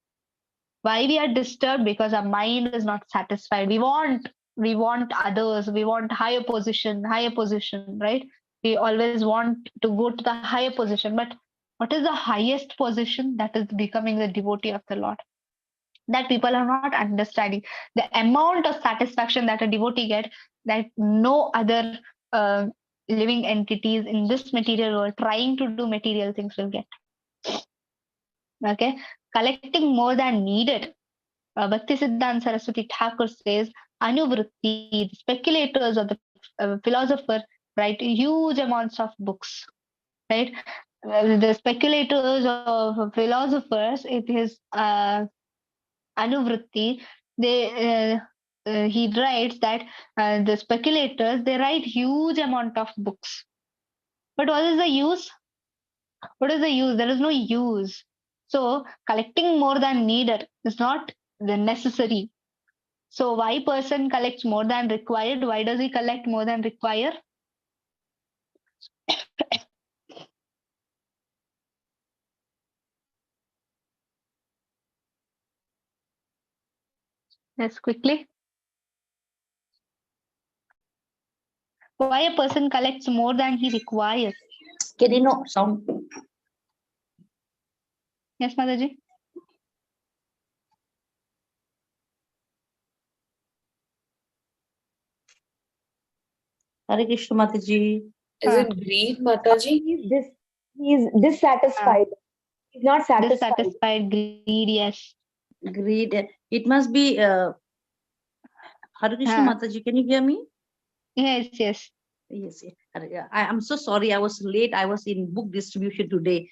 Why we are disturbed? Because our mind is not satisfied. We want others. We want higher position, right? We always want to go to the higher position. But what is the highest position? That is becoming the devotee of the Lord. That people are not understanding. The amount of satisfaction that a devotee gets, that no other living entities in this material world trying to do material things will get. Okay, collecting more than needed. Bhakti Siddhanta Saraswati Thakur says, Anuvritti, the speculators or the philosophers write huge amounts of books, right? The speculators or philosophers, it is Anuvritti, he writes that the speculators, they write huge amount of books. But what is the use? What is the use? There is no use. So collecting more than needed is not the necessary. So why person collects more than required? Why does he collect more than required? Yes, quickly. Why a person collects more than he requires? Can you know sound? Yes, Mataji. Hare Krishna Mataji. Is it greed, Mataji? He's dissatisfied. He's not satisfied. Dissatisfied, greed, yes. Greed. It must be Hare Krishna Mataji. Can you hear me? Yes, yes. Yes. I'm so sorry. I was late. I was in book distribution today.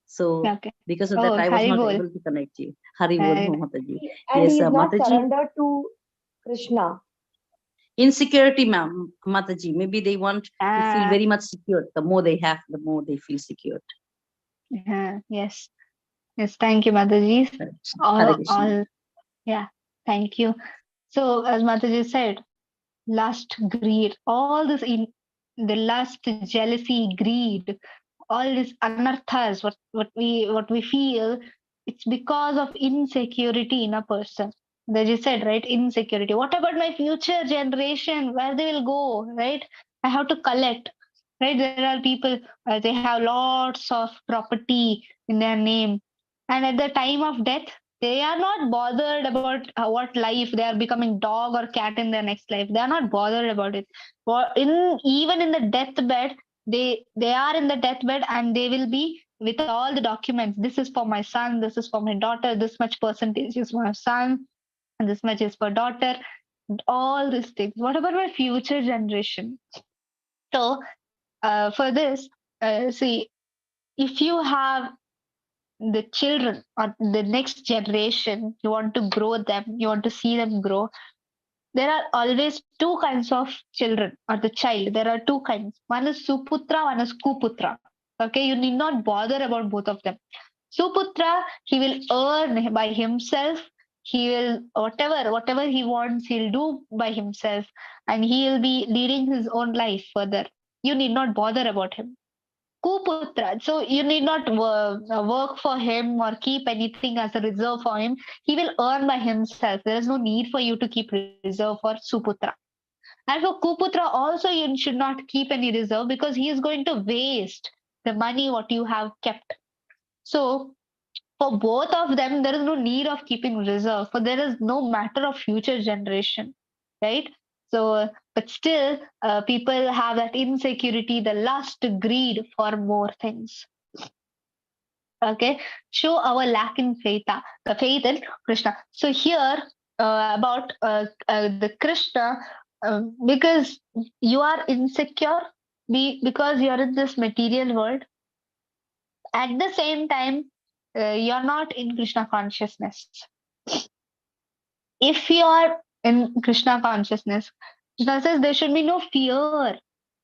So because of that, I was not able to connect you. Hari Bol, Mataji. And yes, he is not Mataji. surrendered to Krishna. Insecurity, ma'am, Mataji. Maybe they want to feel very much secure. The more they have, the more they feel secure. Yes. Yes, thank you, Mataji. Thank you. So, as Mataji said, lust, greed, all this the lust, jealousy, greed, all these anarthas, what we feel, it's because of insecurity in a person. That you said, right? Insecurity. What about my future generation? Where they will go, right? I have to collect, right? There are people, they have lots of property in their name. And at the time of death, They are not bothered about what life they are becoming, dog or cat in their next life. They are not bothered about it. Even in the deathbed, they are in the deathbed and they will be with all the documents. This is for my son. This is for my daughter. This much percentage is for my son, and this much is for daughter. All these things. What about my future generation? So for this, see, if you have the children or the next generation, you want to grow them, you want to see them grow, there are always two kinds of children or the child. There are two kinds. One is Suputra, one is Kuputra. Okay, you need not bother about both of them. Suputra, he will earn by himself. He will whatever he wants, he'll do by himself, and he will be leading his own life further. You need not bother about him. Kuputra. So you need not work for him or keep anything as a reserve for him. He will earn by himself. There is no need for you to keep reserve for Suputra. And for Kuputra also you should not keep any reserve because he is going to waste the money what you have kept. So for both of them, there is no need of keeping reserve, for there is no matter of future generation, right? So, but still, people have that insecurity, the lust, greed for more things. Okay, show our lack in faith, the faith in Krishna. So here about the Krishna, because you are insecure, because you are in this material world. At the same time, you're not in Krishna consciousness. If you are in Krishna consciousness, Krishna says there should be no fear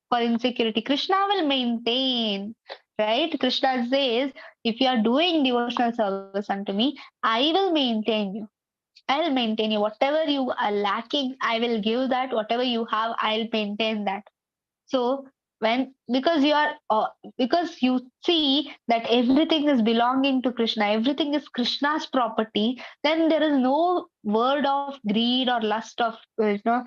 for insecurity. Krishna will maintain, right? Krishna says, if you are doing devotional service unto me, I will maintain you. I'll maintain you. Whatever you are lacking, I will give that. Whatever you have, I'll maintain that. So when because you see that everything is belonging to Krishna, everything is Krishna's property, then there is no word of greed or lust of the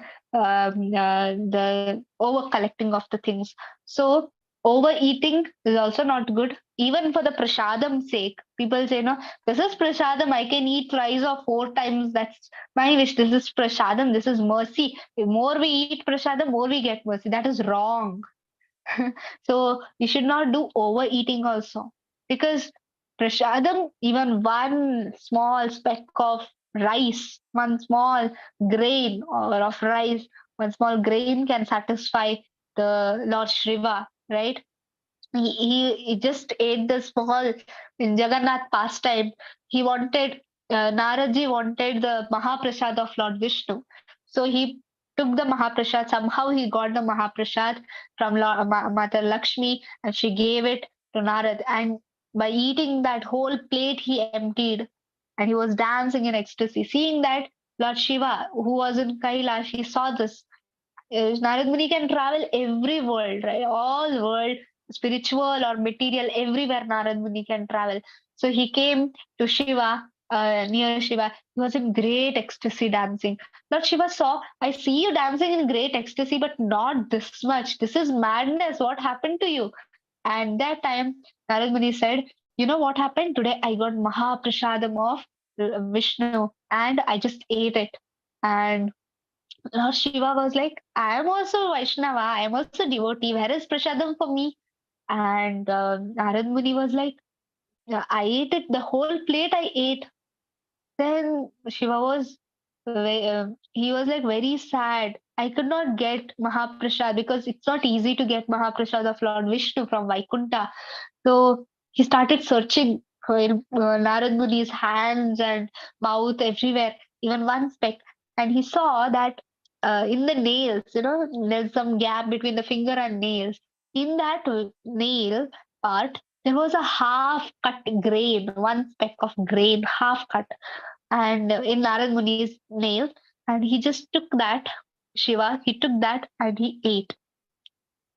over collecting of the things. So overeating is also not good. Even for the prasadam sake, people say, no, this is prasadam, I can eat thrice or four times. That's my wish. This is prasadam, this is mercy. The more we eat prasadam, more we get mercy. That is wrong. So we should not do overeating also, because prasadam, even one small speck of rice, one small grain or of rice, one small grain can satisfy the Lord Shiva, right? He just ate the small in Jagannath pastime. He wanted Naraji wanted the Mahaprasad of Lord Vishnu, so he took the Mahaprasad. Somehow he got the Mahaprasad from Mata Lakshmi, and she gave it to Narad. And by eating that whole plate, he emptied, and he was dancing in ecstasy. Seeing that, Lord Shiva, who was in Kailash, he saw this. Narad Muni can travel every world, right? All world, spiritual or material, everywhere Narad Muni can travel. So he came to Shiva, near Shiva. He was in great ecstasy dancing. Lord Shiva saw, I see you dancing in great ecstasy, but not this much. This is madness. What happened to you? And that time, Narad Muni said, you know what happened? Today I got Mahaprasadam of Vishnu and I just ate it. And Lord Shiva was like, I am also Vaishnava, I am also devotee. Where is Prasadam for me? And Narad Muni was like, "Yeah, I ate it, the whole plate I ate." Then Shiva was, he was like very sad. I could not get Mahaprasad because it's not easy to get Mahaprasad of Lord Vishnu from Vaikunta. So he started searching for Narad Muni's hands and mouth everywhere, even one speck. And he saw that in the nails, there's some gap between the finger and nails. In that nail part, there was a half cut grain, one speck of grain, half cut, and in Narad Muni's nail. And he just took that, Shiva, he took that and he ate,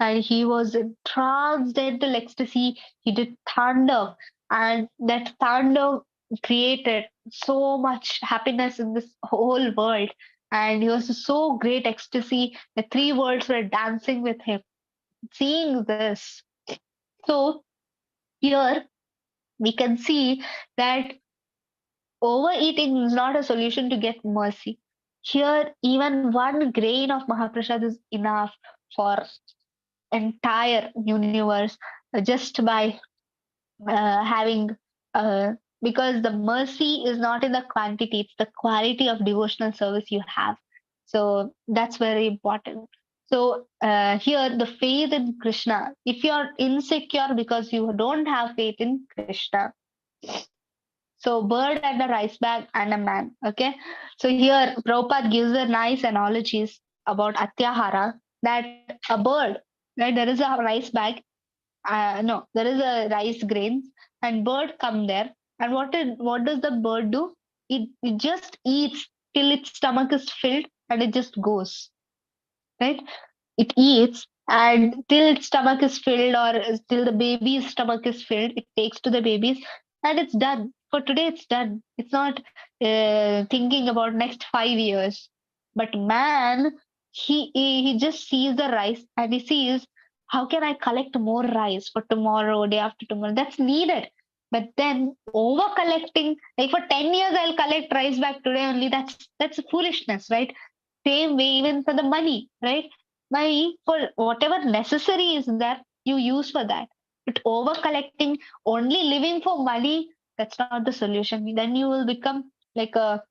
and he was in transcendental ecstasy. He did thunder, and that thunder created so much happiness in this whole world. And he was so great ecstasy. The three worlds were dancing with him. Seeing this, so here we can see that overeating is not a solution to get mercy. Here, even one grain of Mahaprasad is enough for entire universe, just by having, uh, because the mercy is not in the quantity, it's the quality of devotional service you have. So that's very important. So here, the faith in Krishna, if you're insecure because you don't have faith in Krishna, so bird and a rice bag and a man. Okay. So here Prabhupada gives a nice analogies about Atyahara, that a bird, right? There is a rice bag. No, there is a rice grains, and bird come there. And what does the bird do? It just eats till its stomach is filled, and it just goes, right? It eats and till its stomach is filled, or till the baby's stomach is filled, it takes to the babies, and it's done. For today, it's done. It's not thinking about next 5 years. But man, he just sees the rice and he sees, how can I collect more rice for tomorrow, day after tomorrow? That's needed. But then over collecting, like for 10 years, I'll collect rice back today only. That's foolishness, right? Same way, even for the money, right? Money for whatever necessary is there, you use for that. But over collecting, only living for money, that's not the solution. Then you will become like a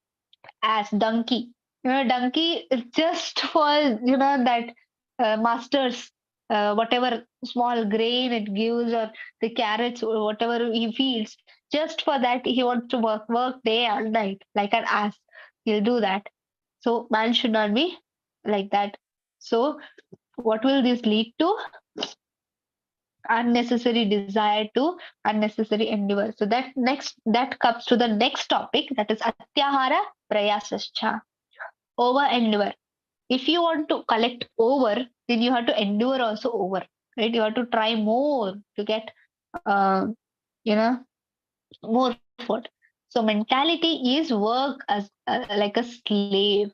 ass donkey. Donkey is just for that master's whatever small grain it gives, or the carrots or whatever he feeds. Just for that, he wants to work day and night like an ass. He'll do that. So man should not be like that. So what will this lead to? Unnecessary desire to unnecessary endeavor. So that comes to the next topic, that is atyahara prayasascha, over endeavor. If you want to collect over, then you have to endure also over, right? You have to try more to get uh, you know more food. So mentality is work as like a slave.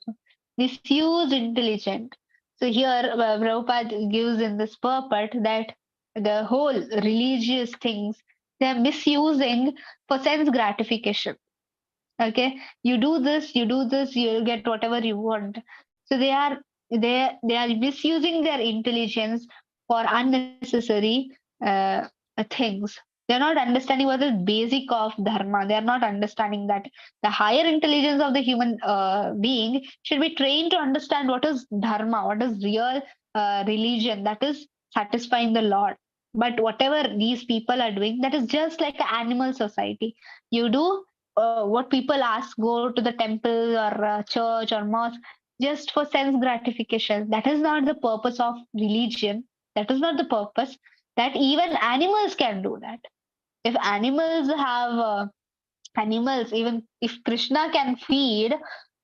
Misuse intelligent. So here Prabhupada gives in this purport that the whole religious things, they are misusing for sense gratification. Okay, you do this, you'll get whatever you want. So they are misusing their intelligence for unnecessary things. They're not understanding what is basic of dharma. They're not understanding that the higher intelligence of the human being should be trained to understand what is dharma, what is real religion, that is satisfying the Lord. But whatever these people are doing, that is just like an animal society. You do what people ask, go to the temple or church or mosque just for sense gratification. That is not the purpose of religion. That is not the purpose. That even animals can do that. If animals have animals, even if Krishna can feed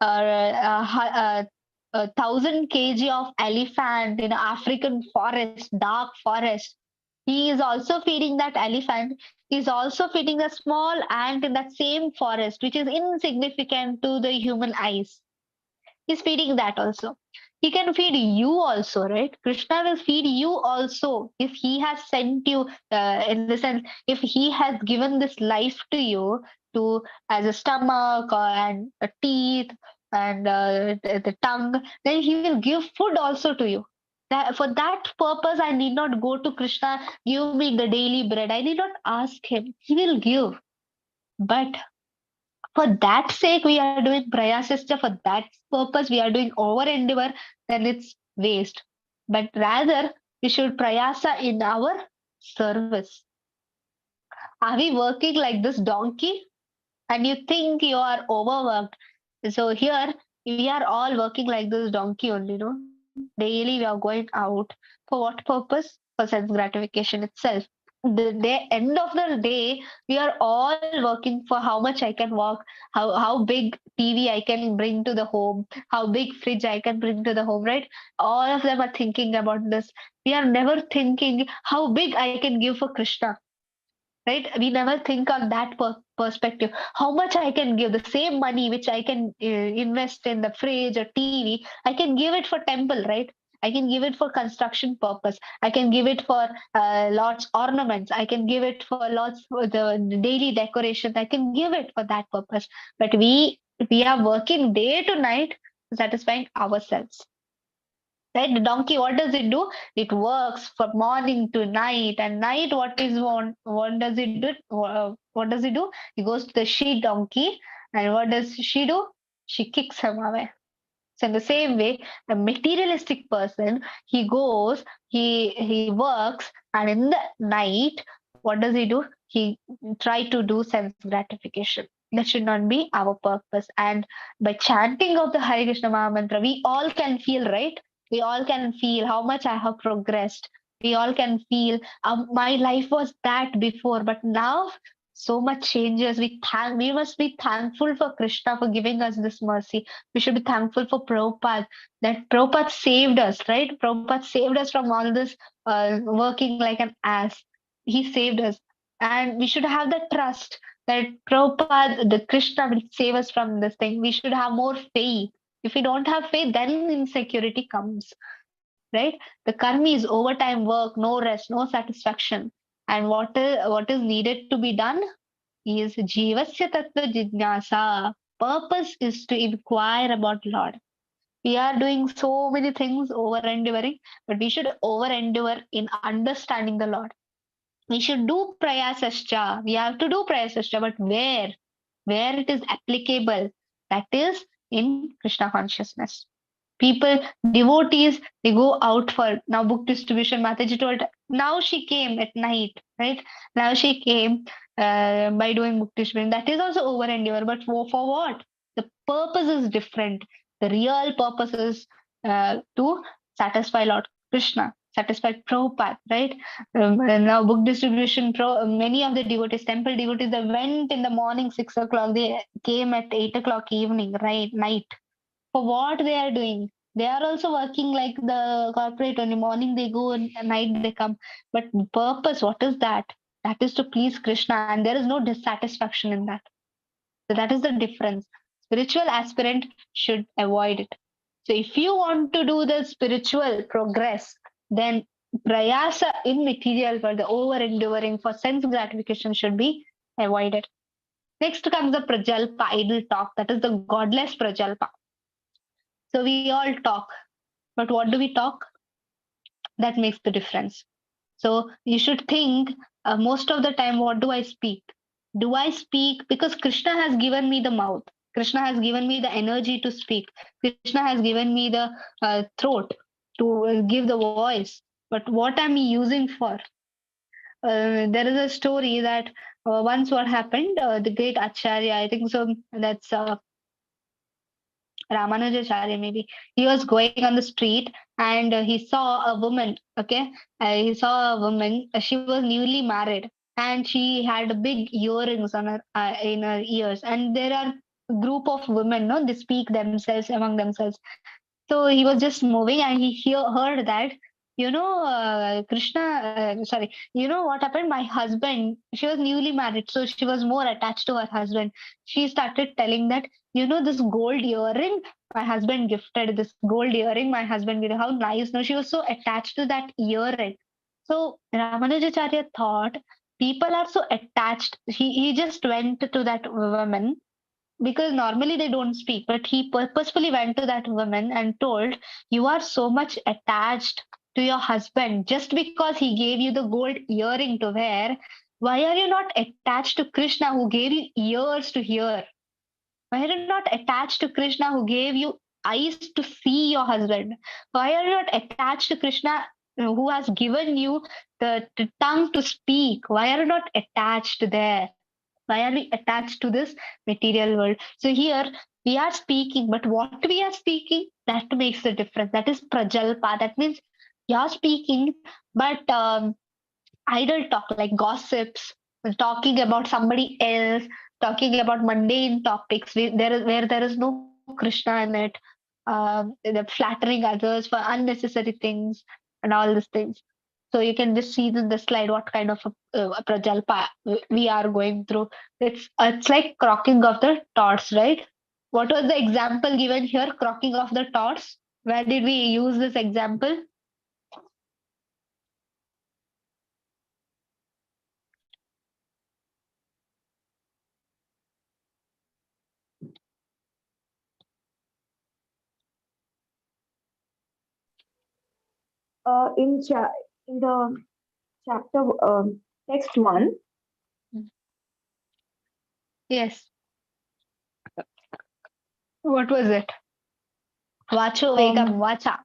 a 1,000 kg of elephant in African forest, dark forest, he is also feeding that elephant. He is also feeding a small ant in that same forest, which is insignificant to the human eyes. He's feeding that also. He can feed you also, right? Krishna will feed you also if he has sent you, in the sense, if he has given this life to you to as a stomach and a teeth and the tongue, then he will give food also to you. That, for that purpose, I need not go to Krishna, give me the daily bread. I need not ask him. He will give. But for that sake, we are doing prayasascha. For that purpose, we are doing over endeavor, then it's waste. But rather, we should prayasa in our service. Are we working like this donkey? And you think you are overworked. So here, we are all working like this donkey only, no? Daily we are going out. For what purpose? For sense gratification itself. The day, end of the day, we are all working for how much I can walk, how big TV I can bring to the home, how big fridge I can bring to the home, right? All of them are thinking about this. We are never thinking how big I can give for Krishna, right? We never think on that perspective. How much I can give, the same money which I can invest in the fridge or TV, I can give it for temple, right? I can give it for construction purpose. I can give it for Lord's ornaments. I can give it for Lord's for the daily decoration. I can give it for that purpose. But we are working day to night satisfying ourselves. Right? The donkey, what does it do? It works from morning to night, and night, what does it do? What does it do? He goes to the she donkey, and what does she do? She kicks him away. So in the same way, the materialistic person, he goes, he works, and in the night, what does he do? He try to do sense gratification. That should not be our purpose. And by chanting of the Hare Krishna Maha Mantra, we all can feel, right? We all can feel how much I have progressed. We all can feel my life was that before, but now so much changes. We must be thankful for Krishna for giving us this mercy. We should be thankful for Prabhupada, that Prabhupada saved us, right? Prabhupada saved us from all this working like an ass. He saved us. And we should have the trust that Prabhupada, the Krishna will save us from this thing. We should have more faith. If we don't have faith, then insecurity comes, right? The karma is overtime work, no rest, no satisfaction. And what is needed to be done is jivasya tattva jignasa. Purpose is to inquire about Lord. We are doing so many things over enduring, but we should over endure in understanding the Lord. We should do prayasascha. We have to do prayasascha, but where? Where it is applicable. That is in Krishna consciousness. People, devotees, they go out for now book distribution. Mataji told, now she came at night, right? Now she came by doing book distribution. That is also over endure, but for what? The purpose is different. The real purpose is to satisfy Lord Krishna, satisfy Prabhupada, right? And now book distribution, many of the devotees, temple devotees, they went in the morning 6 o'clock, they came at 8 o'clock evening, right? Night. For what they are doing? They are also working like the corporate. Only morning they go and at night they come. But purpose, what is that? That is to please Krishna, and there is no dissatisfaction in that. So that is the difference. Spiritual aspirant should avoid it. So if you want to do the spiritual progress, then prayasa in material for the over enduring for sense gratification should be avoided. Next comes the prajalpa, idle talk. That is the godless prajalpa. So we all talk, but what do we talk? That makes the difference. So you should think most of the time, what do I speak? Do I speak because Krishna has given me the mouth? Krishna has given me the energy to speak. Krishna has given me the throat to give the voice. But what am I using for? There is a story that once what happened, the great Acharya, I think so, that's Ramanujacharya maybe. He was going on the street and he saw a woman. Okay, he saw a woman. She was newly married and she had big earrings on her in her ears. And there are a group of women. No, they speak themselves among themselves. So he was just moving and heard that, Krishna, sorry, you know what happened? My husband, she was newly married, so she was more attached to her husband. She started telling that, this gold earring, my husband gifted this gold earring, my husband gifted. How nice. No, she was so attached to that earring. So Ramanujacharya thought people are so attached. He just went to that woman because normally they don't speak, but he purposefully went to that woman and told, you are so much attached to your husband just because he gave you the gold earring to wear. Why are you not attached to Krishna who gave you ears to hear? Why are you not attached to Krishna who gave you eyes to see your husband? Why are you not attached to Krishna who has given you the tongue to speak? Why are you not attached there? Why are we attached to this material world? So here we are speaking, but what we are speaking, that makes the difference. That is prajalpa. That means you are speaking, but idle talk like gossips, talking about somebody else, talking about mundane topics where there is no Krishna in it, the flattering others for unnecessary things and all these things. So you can just see in the slide what kind of a prajalpa we are going through. It's like crocking of the torch, right? What was the example given here? Crocking of the torch. Where did we use this example? In the chapter text 1. Yes. What was it? Vacho vegam vacha,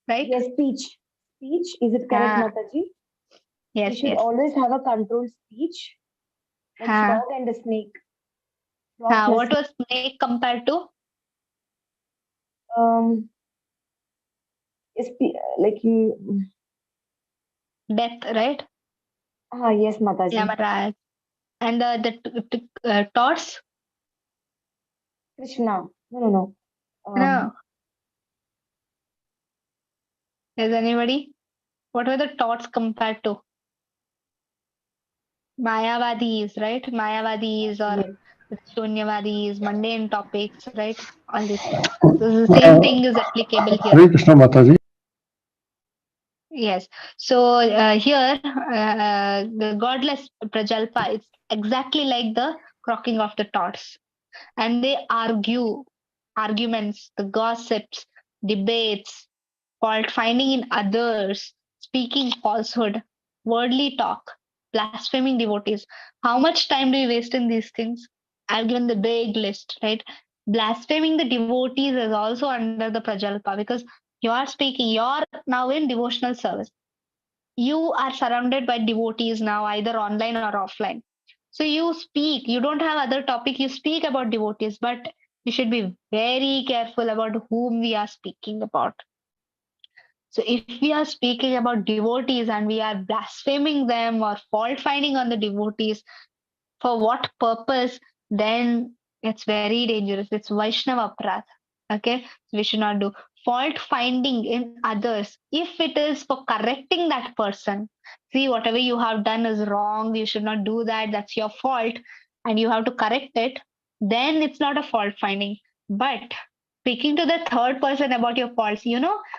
right? Yes, speech. Speech, is it correct, Mataji? Yes, We should yes. always have a controlled speech, like frog and a snake. Frog What plus was snake compared to? like you. Death, right? Yes, Mataji. Yamaraj. And the thoughts? Krishna. No. No. Is anybody? What were the thoughts compared to? Mayavadis, right? Mayavadis or Shunyavadis, mundane topics, right? All these things. So the same thing is applicable here. Hare Krishna Mataji. Yes. So here, the godless Prajalpa is exactly like the crocking of the thoughts. And they argue, arguments, the gossips, debates, fault finding in others, speaking falsehood, worldly talk, blaspheming devotees. How much time do we waste in these things? I've given the big list, right? Blaspheming the devotees is also under the Prajalpa because you are speaking, you're now in devotional service. You are surrounded by devotees now, either online or offline. So you speak, you don't have other topic, you speak about devotees, but you should be very careful about whom we are speaking about. So if we are speaking about devotees and we are blaspheming them or fault finding on the devotees, for what purpose, then it's very dangerous. It's Vaishnava Aparadh. Okay, so we should not do fault finding in others. If it is for correcting that person, see, whatever you have done is wrong, you should not do that, that's your fault, and you have to correct it, then it's not a fault finding. But speaking to the third person about your faults,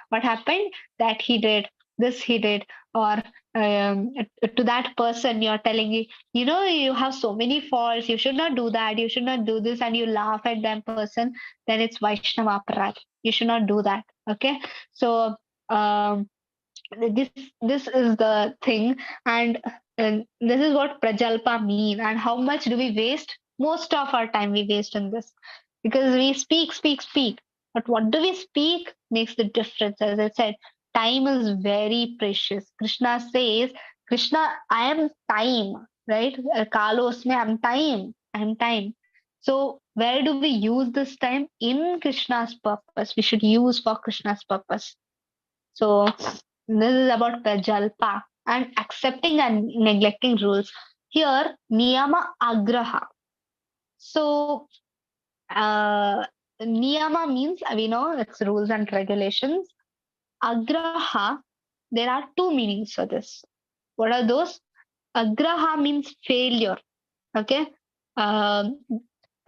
what happened, that he did this, he did, or to that person you're telling, you have so many faults, you should not do that, you should not do this, and you laugh at that person, then it's Vaishnava Aparadh. You should not do that. Okay. So um, this this is the thing, and this is what Prajalpa mean, and how much do we waste? Most of our time we waste in this because we speak. But what do we speak makes the difference. As I said, time is very precious. Krishna says, Krishna, I am time, right? Kalos mein, I'm time. So where do we use this time? In Krishna's purpose. We should use for Krishna's purpose. So this is about Prajalpa and accepting and neglecting rules. Here, Niyama Agraha. So Niyama means, we know it's rules and regulations. Agraha, there are two meanings for this. What are those? Agraha means failure. Okay. Um,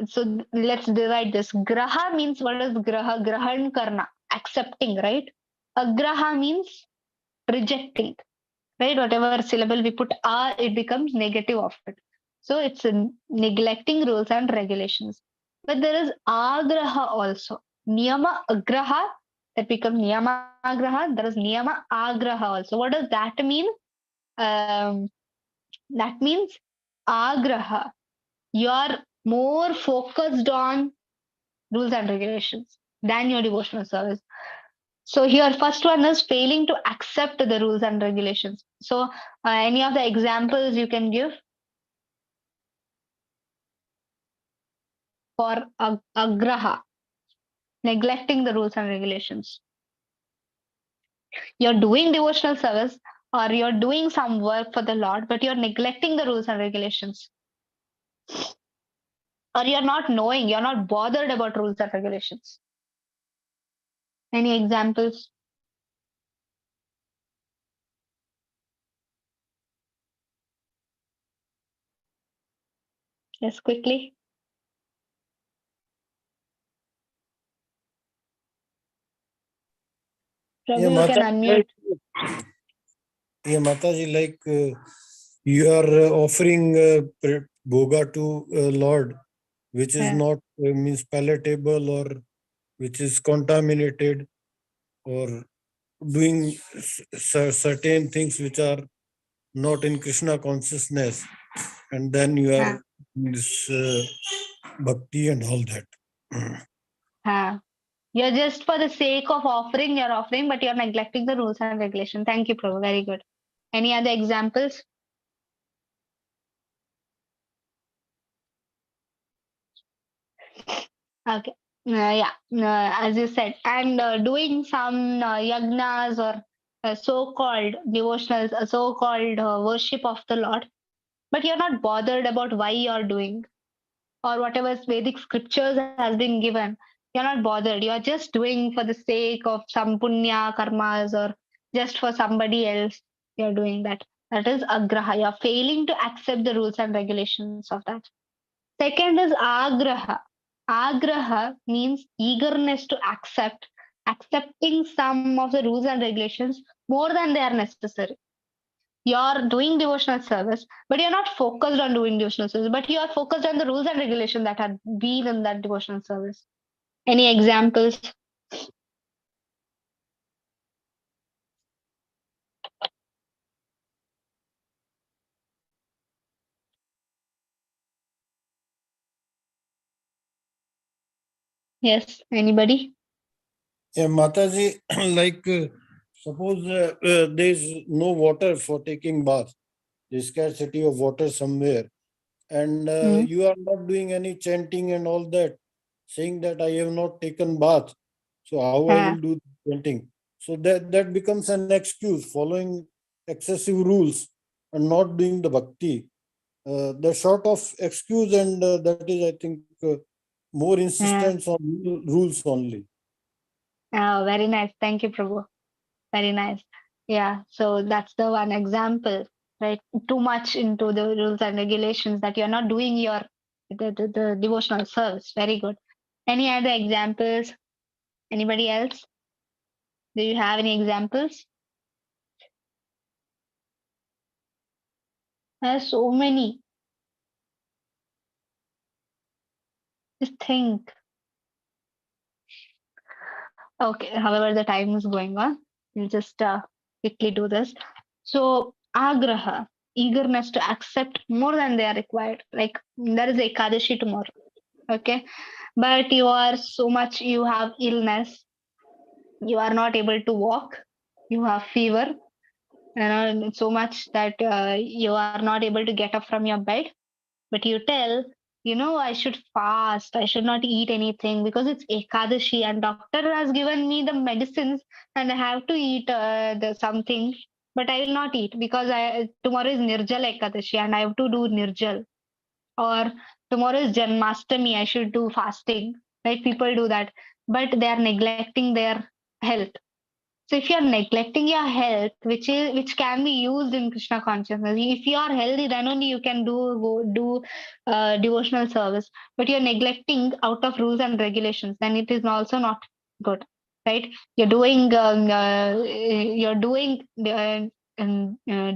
so let's divide this. Graha means, what is graha? Grahan karna, accepting, right? Agraha means rejecting, right? Whatever syllable we put a, it becomes negative of it. So it's neglecting rules and regulations. But there is agraha also. Niyama agraha, that becomes niyama agraha. There is niyama agraha also. What does that mean? Um, that means agraha. You are more focused on rules and regulations than your devotional service. So here, first one is failing to accept the rules and regulations. So any of the examples you can give for agraha, neglecting the rules and regulations. You're doing devotional service or you're doing some work for the Lord, but you're neglecting the rules and regulations. Or you're not knowing, you're not bothered about rules and regulations. Any examples? Yes, quickly. Prabhu, you can unmute. Yeah, Mataji, like you are offering bhoga to Lord, which is not means palatable or which is contaminated, or doing certain things which are not in Krishna consciousness, and then you are this bhakti and all that. You're just for the sake of offering, you're offering, but you're neglecting the rules and regulations. Thank you, Prabhu. Very good. Any other examples? Okay. As you said, and doing some yagnas or so-called devotionals, so-called worship of the Lord, but you're not bothered about why you're doing or whatever Vedic scriptures has been given. You're not bothered. You're just doing for the sake of some punya karmas or just for somebody else. You're doing that. That is agraha. You're failing to accept the rules and regulations of that. Second is agraha. Agraha means eagerness to accept, accepting some of the rules and regulations more than they are necessary. You're doing devotional service, but you're not focused on doing devotional service, but you are focused on the rules and regulations that have been in that devotional service. Any examples? Yes, anybody? Yeah, Mataji, like suppose there is no water for taking bath, the scarcity of water somewhere, and you are not doing any chanting and all that, saying that I have not taken bath, so how I will do chanting? So that becomes an excuse, following excessive rules and not doing the bhakti. The sort of excuse, and that is, I think, more insistence on rules only. Oh, very nice. Thank you, Prabhu. Very nice. Yeah, so that's the one example, right? Too much into the rules and regulations that you're not doing your the devotional service. Very good. Any other examples? Anybody else? Do you have any examples? There's so many. Just think. Okay, however, the time is going on. We'll just quickly do this. So, agraha, eagerness to accept more than they are required. Like, there is Ekadashi tomorrow. Okay, but you are so much, you have illness, you are not able to walk, you have fever, so much that you are not able to get up from your bed, but you tell, I should fast, I should not eat anything because it's Ekadashi and doctor has given me the medicines and I have to eat the something, but I will not eat because tomorrow is Nirjal Ekadashi and I have to do Nirjal. Or tomorrow is Janmashtami, I should do fasting. Right? People do that, but they are neglecting their health. So if you are neglecting your health, which can be used in Krishna consciousness, if you are healthy, then only you can do devotional service. But you're neglecting out of rules and regulations, then it is also not good, right? You're doing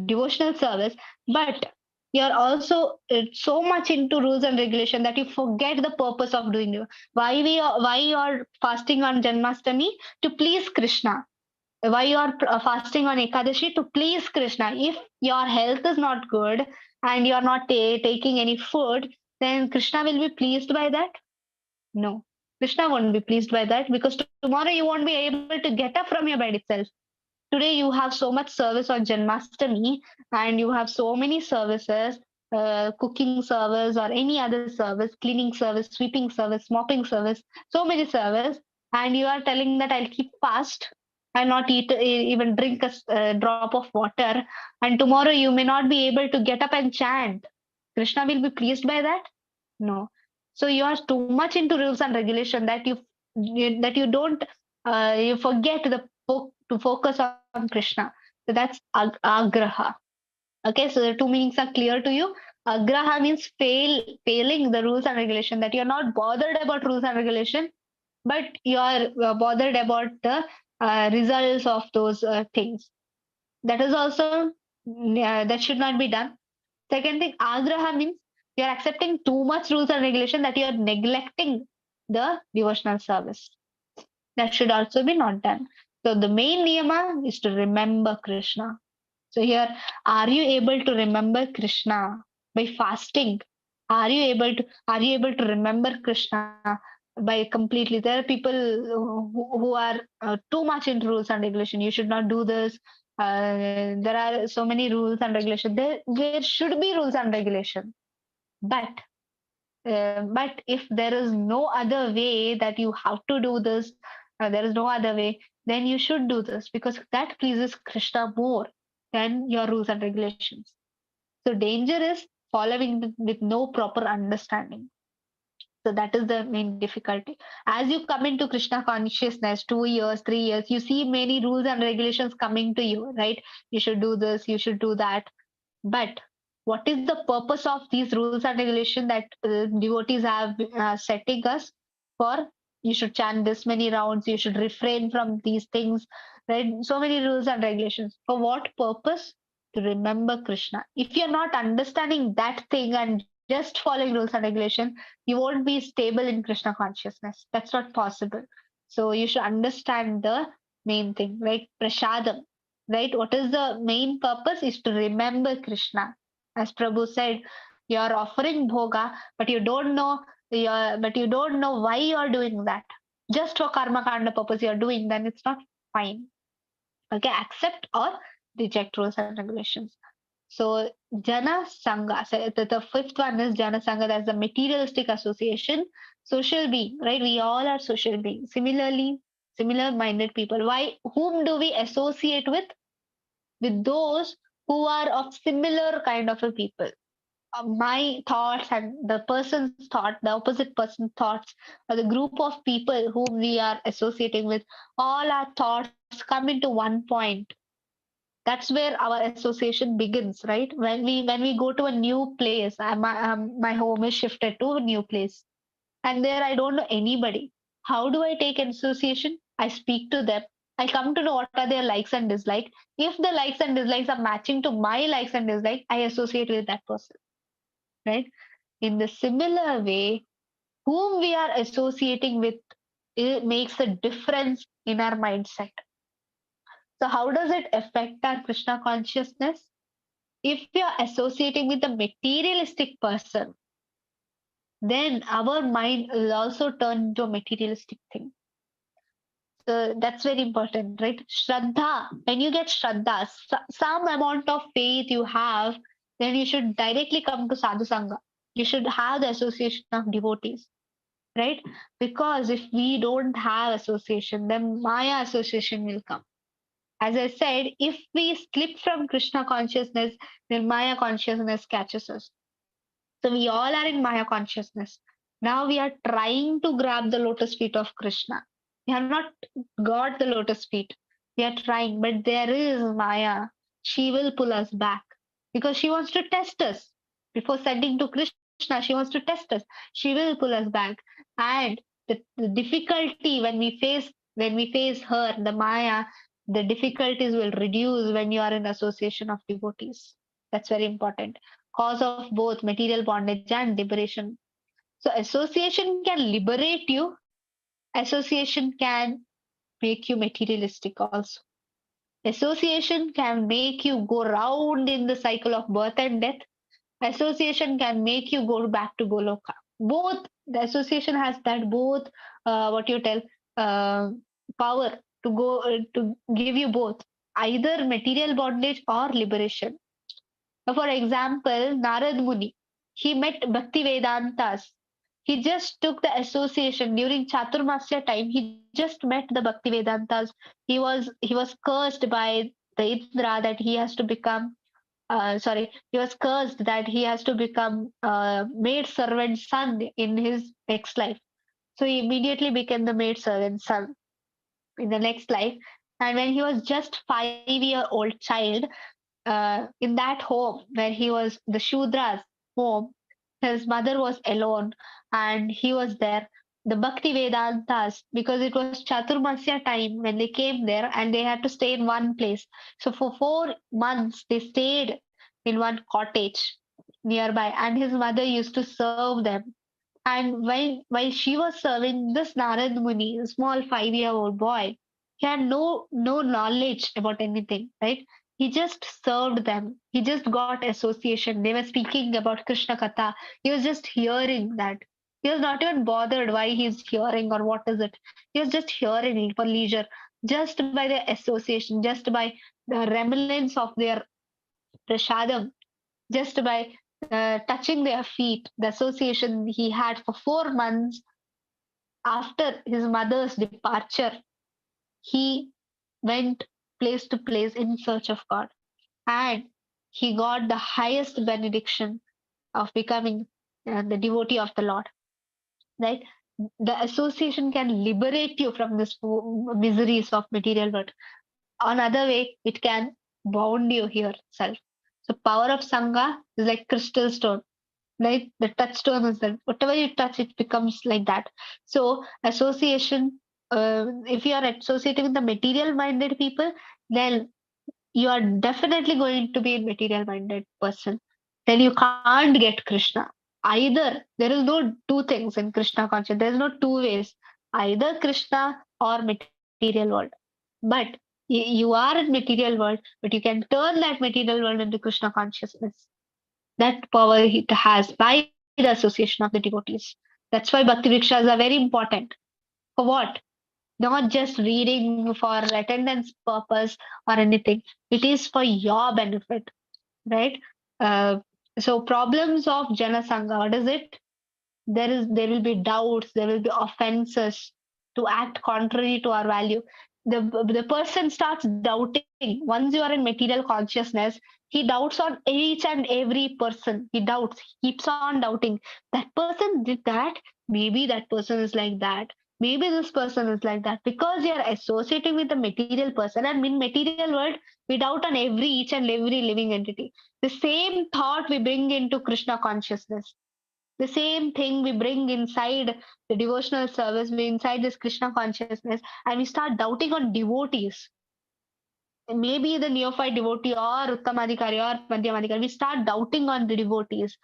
devotional service, but you're also so much into rules and regulation that you forget the purpose of doing it. Why you are fasting on Janmashtami? To please Krishna. Why you are fasting on Ekadashi? To please Krishna. If your health is not good and you are not taking any food, then Krishna will be pleased by that? No. Krishna won't be pleased by that because tomorrow you won't be able to get up from your bed itself. Today you have so much service on Janmashtami and you have so many services, cooking service or any other service, cleaning service, sweeping service, mopping service, so many service, and you are telling that I'll keep fast and not eat, even drink a drop of water, and tomorrow you may not be able to get up and chant. Krishna will be pleased by that? No. So you are too much into rules and regulation that you don't you forget to focus on Krishna. So that's agraha. Okay, so the two meanings are clear to you. Agraha means failing the rules and regulation, that you're not bothered about rules and regulation, but you are bothered about the results of those things. That is also that should not be done. Second thing, agraha means you are accepting too much rules and regulation that you are neglecting the devotional service. That should also be not done. So the main niyama is to remember Krishna. So here, are you able to remember Krishna by fasting? Are you able to remember Krishna by completely? There are people who are too much into rules and regulation. You should not do this. There are so many rules and regulations. There should be rules and regulation, but if there is no other way that you have to do this, there is no other way, then you should do this because that pleases Krishna more than your rules and regulations. So danger is following with no proper understanding. So that is the main difficulty. As you come into Krishna consciousness, 2 years, 3 years, you see many rules and regulations coming to you, right? You should do this, you should do that. But what is the purpose of these rules and regulations that devotees have setting us for? You should chant this many rounds, you should refrain from these things, right? So many rules and regulations. For what purpose? To remember Krishna. If you're not understanding that thing and just following rules and regulation, you won't be stable in Krishna consciousness. That's not possible. So you should understand the main thing, like prasadam, right? What is the main purpose is to remember Krishna. As Prabhu said, you are offering bhoga, but you don't know why you are doing that. Just for karma kanda purpose you are doing, then it's not fine. Okay, accept or reject rules and regulations. So Jana Sangha, so the fifth one is Jana Sangha, that's the materialistic association, social being, right? We all are social beings. Similarly, similar minded people. Why? Whom do we associate with? With those who are of similar kind of a people. My thoughts and the person's thought, the opposite person's thoughts, or the group of people whom we are associating with, all our thoughts come into one point. That's where our association begins, right? When we go to a new place, my home is shifted to a new place, and there I don't know anybody. How do I take association? I speak to them. I come to know what are their likes and dislikes. If the likes and dislikes are matching to my likes and dislikes, I associate with that person, right? In the similar way, whom we are associating with, it makes a difference in our mindset. So how does it affect our Krishna consciousness? If we are associating with a materialistic person, then our mind will also turn into a materialistic thing. So that's very important, right? Shraddha, when you get Shraddha, some amount of faith you have, then you should directly come to Sadhu Sangha. You should have the association of devotees, right? Because if we don't have association, then Maya association will come. As I said, if we slip from Krishna consciousness, then Maya consciousness catches us. So we all are in Maya consciousness. Now we are trying to grab the lotus feet of Krishna. We have not got the lotus feet. We are trying, but there is Maya. She will pull us back because she wants to test us. Before sending to Krishna, she wants to test us. She will pull us back. And the difficulty when we face her, the Maya, the difficulties will reduce when you are in association of devotees. That's very important. Cause of both material bondage and liberation. So association can liberate you. Association can make you materialistic also. Association can make you go round in the cycle of birth and death. Association can make you go back to Goloka. Both the association has that both what you tell uh, power to go to give you both either material bondage or liberation. For example, Narad Muni, he met Bhakti Vedantas. He just took the association during Chaturmasya time. He just met the Bhakti Vedantas. He was cursed by the Indra that he has to become. He was cursed that he has to become maid servant son in his next life. So he immediately became the maid servant son in the next life. And when he was just 5-year-old child, in that home where he was the Shudra's home, his mother was alone and he was there. the Bhakti Vedantas, because it was Chaturmasya time when they came there and they had to stay in one place. So for 4 months, they stayed in one cottage nearby, and his mother used to serve them. And while she was serving, this Narad Muni, a small 5-year-old boy, he had no knowledge about anything, right? He just served them. He just got association. They were speaking about Krishna Katha. He was just hearing that. He was not even bothered why he's hearing or what is it. He was just hearing for leisure, just by the association, just by the remnants of their prasadam, just by touching their feet. The association he had for 4 months after his mother's departure, he went place to place in search of God. And he got the highest benediction of becoming the devotee of the Lord. Right? The association can liberate you from this miseries of material world. Another way, it can bound you here itself. So power of Sangha is like crystal stone. Right? The touchstone is that whatever you touch, it becomes like that. So association, if you are associating with the material minded people, then you are definitely going to be a material minded person. Then you can't get Krishna. Either there is no two things in Krishna consciousness. There is no two ways. Either Krishna or material world. But you are in material world, but you can turn that material world into Krishna consciousness. That power it has by the association of the devotees. That's why Bhakti Vikshas are very important. For what? Not just reading for attendance purpose or anything. It is for your benefit, right? Uh, so problems of Jana Sangha, what is it? There will be doubts, there will be offenses to act contrary to our value. The person starts doubting. Once you are in material consciousness, he doubts on each and every person. He doubts, he keeps on doubting. That person did that, maybe that person is like that, maybe this person is like that, because you are associating with the material person. And in material world, we doubt on every each and every living entity. The same thought we bring into Krishna consciousness, the same thing we bring inside the devotional service, we inside this Krishna consciousness, and we start doubting on devotees. Maybe the neophyte devotee or Uttamadhikari or Madhyamadhikari, we start doubting on the devotees.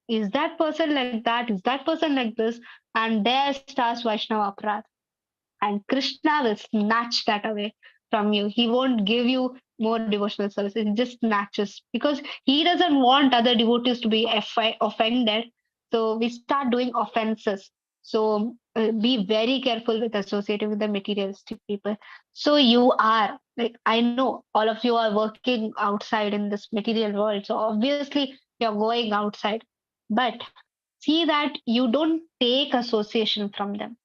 Is that person like that? Is that person like this? And there starts Vaishnava Aparadh. And Krishna will snatch that away from you. He won't give you more devotional service. It just snatches because he doesn't want other devotees to be offended. So we start doing offenses. So be very careful with associating with the materialistic people. So you are like, I know all of you are working outside in this material world. So obviously you're going outside, but see that you don't take association from them.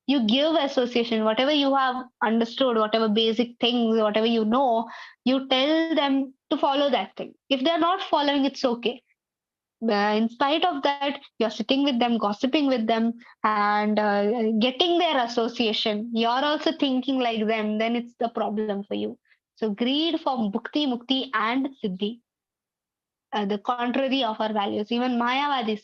You give association, whatever you have understood, whatever basic things, whatever you know, you tell them to follow that thing. If they're not following, it's okay. In spite of that, you're sitting with them, gossiping with them, and getting their association. You're also thinking like them, then it's the problem for you. So greed for bhukti, mukti, and siddhi, the contrary of our values. Even Mayavadis,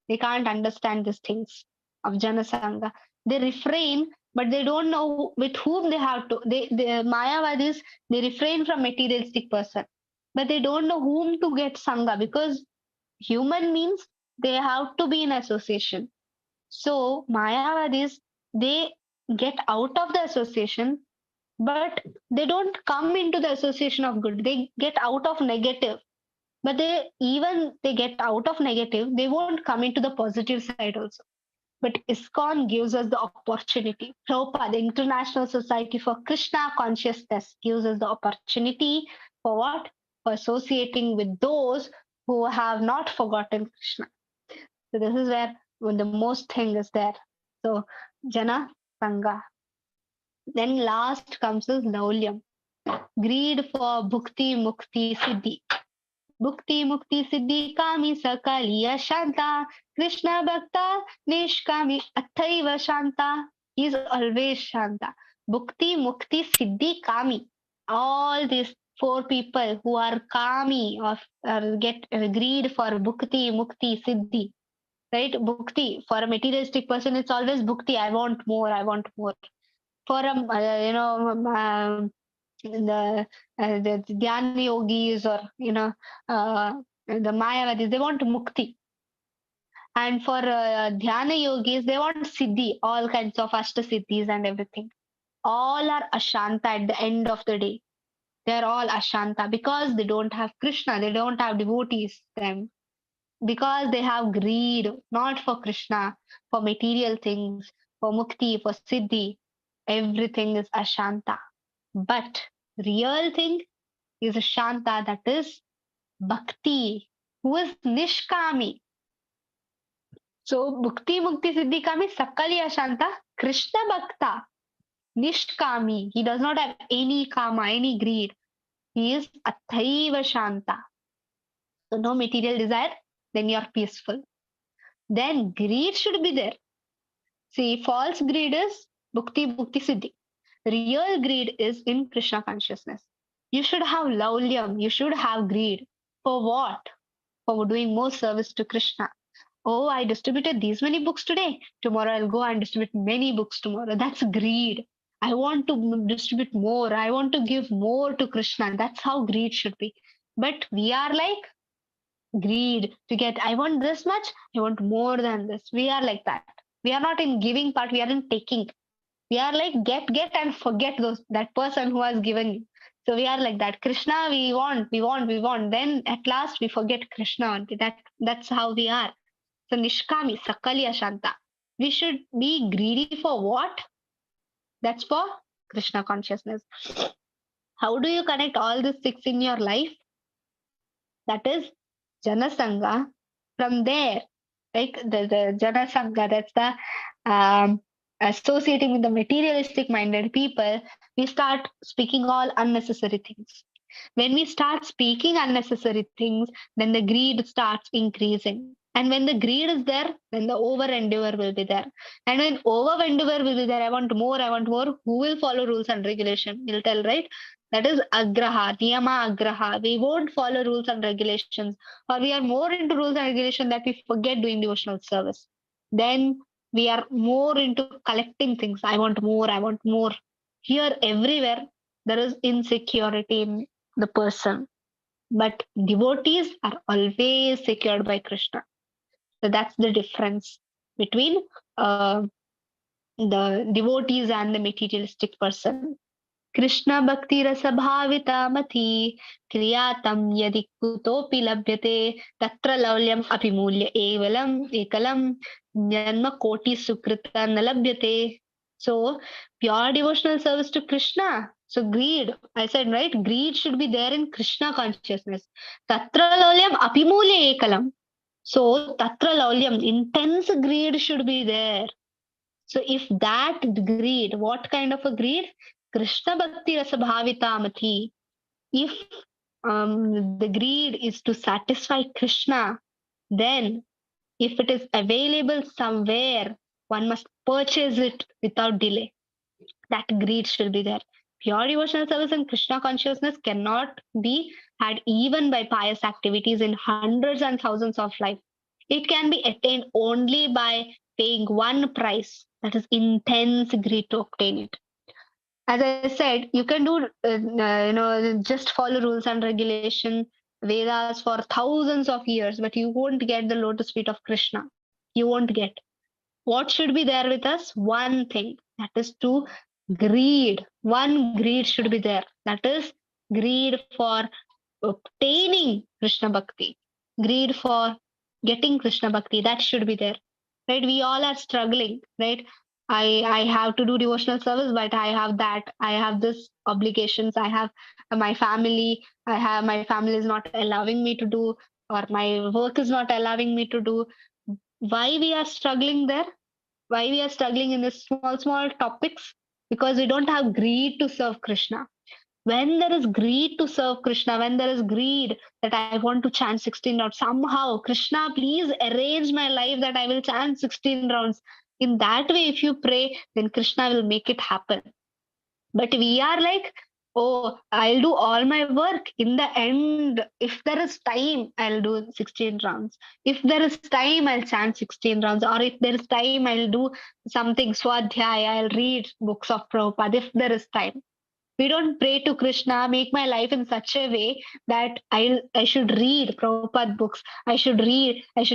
they can't understand these things of Janasangha. They refrain, but they don't know with whom they have to. They Mayavadis, they refrain from materialistic person, but they don't know whom to get Sangha, because human means they have to be in association. So Mayavadis, they get out of the association, but they don't come into the association of good. They get out of negative, but they get out of negative, they won't come into the positive side also. But ISKCON gives us the opportunity. Prabhupada, the International Society for Krishna Consciousness, gives us the opportunity for what? For associating with those who have not forgotten Krishna. So this is where when the most thing is there. So Jana Sangha. Then last comes is Laulyam. Greed for Bhukti Mukti Siddhi. Bhukti Mukti Siddhi Kami Sakaliya Shanta. Krishna Bhakta Nishkami Athaiva Shanta. He is always Shanta. Bhukti Mukti Siddhi Kami. All these 4 people who are Kami or get greed for Bhukti Mukti Siddhi. right? Bhukti. For a materialistic person, it's always bhukti. I want more. I want more. For a the Dhyana yogis, or the Mayavadis, they want mukti. And for Dhyana yogis, they want siddhi, all kinds of ashta siddhis and everything. All are ashanta at the end of the day. They're all ashanta because they don't have Krishna, they don't have devotees, them. Because they have greed, not for Krishna, for material things, for mukti, for siddhi. Everything is ashanta. But real thing is ashanta, that is bhakti, who is nishkami. So bhukti, mukti, siddhi, kami, sakali ashanta, Krishna bhakta, nishkami. He does not have any kama, any greed. He is athaiva shanta. So no material desire, then you are peaceful. Then greed should be there. See, false greed is bhukti, bhukti, siddhi. Real greed is in Krishna consciousness. You should have laulyam, you should have greed. For what? For doing more service to Krishna. Oh, I distributed these many books today. Tomorrow I'll go and distribute many books tomorrow. That's greed. I want to distribute more. I want to give more to Krishna. That's how greed should be. But we are like greed to get, I want this much, I want more than this. We are like that. We are not in giving part, we are in taking. We are like get and forget that person who has given you. So we are like that. Krishna, we want. Then at last we forget Krishna. That's how we are. So nishkami, sakali ashanta. We should be greedy for what? That's for Krishna consciousness. How do you connect all these six in your life? That is Janasanga. From there, like the Janasanga, that's the associating with the materialistic minded people, we start speaking all unnecessary things. When we start speaking unnecessary things, then the greed starts increasing. And when the greed is there, then the over endeavor will be there. And when over endeavor will be there, I want more, who will follow rules and regulation? We'll tell, right? That is agraha, niyama agraha. We won't follow rules and regulations, or we are more into rules and regulation that we forget doing devotional service. Then we are more into collecting things. I want more, I want more. Here, everywhere, there is insecurity in the person. But devotees are always secured by Krishna. So that's the difference between the devotees and the materialistic person. Krishna bhakti rasa bhavita mati kriyatam yadi kutopi labhyate tatra laulyam apimulya ekalam janma koti sukrita nalabhyate. So pure devotional service to Krishna. So greed, I said, right? Greed should be there in Krishna consciousness. Tatra laulyam apimulya ekalam. So tatra laulyam, intense greed should be there. So if that greed, what kind of a greed? Krishna bhakti rasa bhavitamati. If the greed is to satisfy Krishna, then if it is available somewhere, one must purchase it without delay. That greed should be there. Pure devotional service and Krishna consciousness cannot be had even by pious activities in hundreds and thousands of lives. It can be attained only by paying one price, that is intense greed to obtain it. As I said, you can do, just follow rules and regulation, Vedas for thousands of years, but you won't get the lotus feet of Krishna. You won't get. What should be there with us? One thing, that is to greed. One greed should be there. That is greed for obtaining Krishna Bhakti, greed for getting Krishna Bhakti. That should be there. Right? We all are struggling, right? I have to do devotional service, but I have that. I have this obligations. I have my family. My family is not allowing me to do, or my work is not allowing me to do. Why we are struggling there? Why we are struggling in this small topics? Because we don't have greed to serve Krishna. When there is greed to serve Krishna, when there is greed that I want to chant 16 rounds, somehow, Krishna, please arrange my life that I will chant 16 rounds. In that way, if you pray, then Krishna will make it happen. But we are like, oh, I'll do all my work. In the end, if there is time, I'll do 16 rounds. If there is time, I'll chant 16 rounds. Or if there is time, I'll do something swadhyaya. I'll read books of Prabhupada if there is time. We don't pray to Krishna, make my life in such a way that I should read Prabhupada books. I should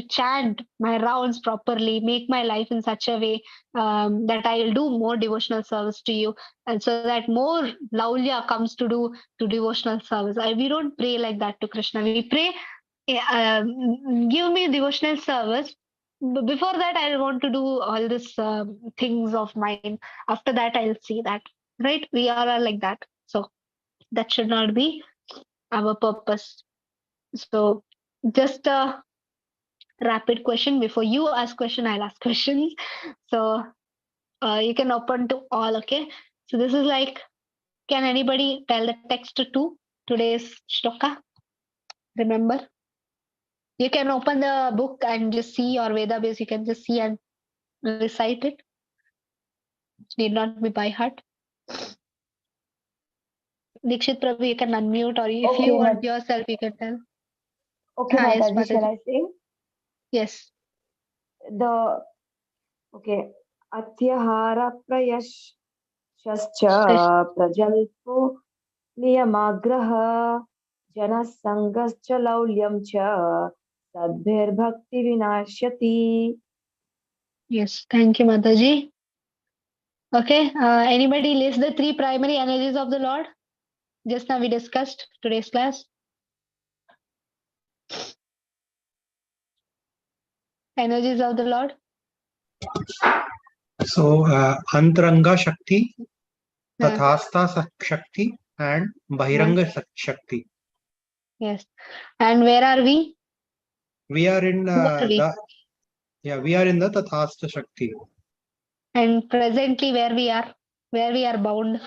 chant my rounds properly, make my life in such a way that I'll do more devotional service to you. And so that more Laulya comes to do to devotional service. We don't pray like that to Krishna. We pray, give me devotional service. Before that, I want to do all these things of mine. After that, I'll see that. Right? We all are like that. So that should not be our purpose. So just a rapid question before you ask question, I'll ask questions. So you can open to all. Okay. So this is like, can anybody tell the text to today's shloka? Remember, you can open the book and just see, or Veda base. You can just see and recite it. It need not be by heart. Dikshit Prabhu, you can unmute, or if you want yourself, you can tell. Okay, Yes, Mataji, shall I say? Yes. Atyahara prayashascha prajalpo niyamagraha janasangascha laulyam cha sadbhir bhakti vinashyati. Yes, thank you, Mataji. Okay, anybody list the 3 primary energies of the Lord? Just now we discussed today's class. Energies of the Lord. So, Antaranga Shakti, Tathastha Shakti, and Bahiranga Shakti. Yes. And where are we? We are in we are in the Tathastha Shakti. And presently where we are bound?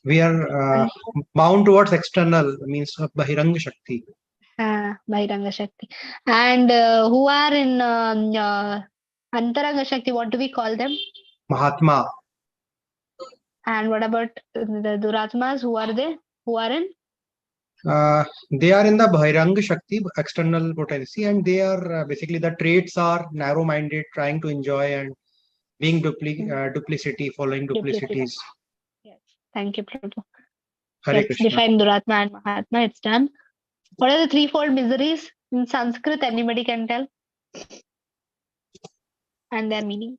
We are bound towards external, means of Bahiranga Shakti. Bahiranga Shakti. And who are in Antaranga Shakti, what do we call them? Mahatma. And what about the Duratmas? Who are they? Who are in? They are in the Bahiranga Shakti, external potency, and they are basically the traits are narrow-minded, trying to enjoy and being duplicity, following duplicities. Yes. Thank you, Prabhu. Hare Yes, Krishna. define Duratma and Mahatma. It's done. What are the threefold miseries in Sanskrit? Anybody can tell? And their meaning.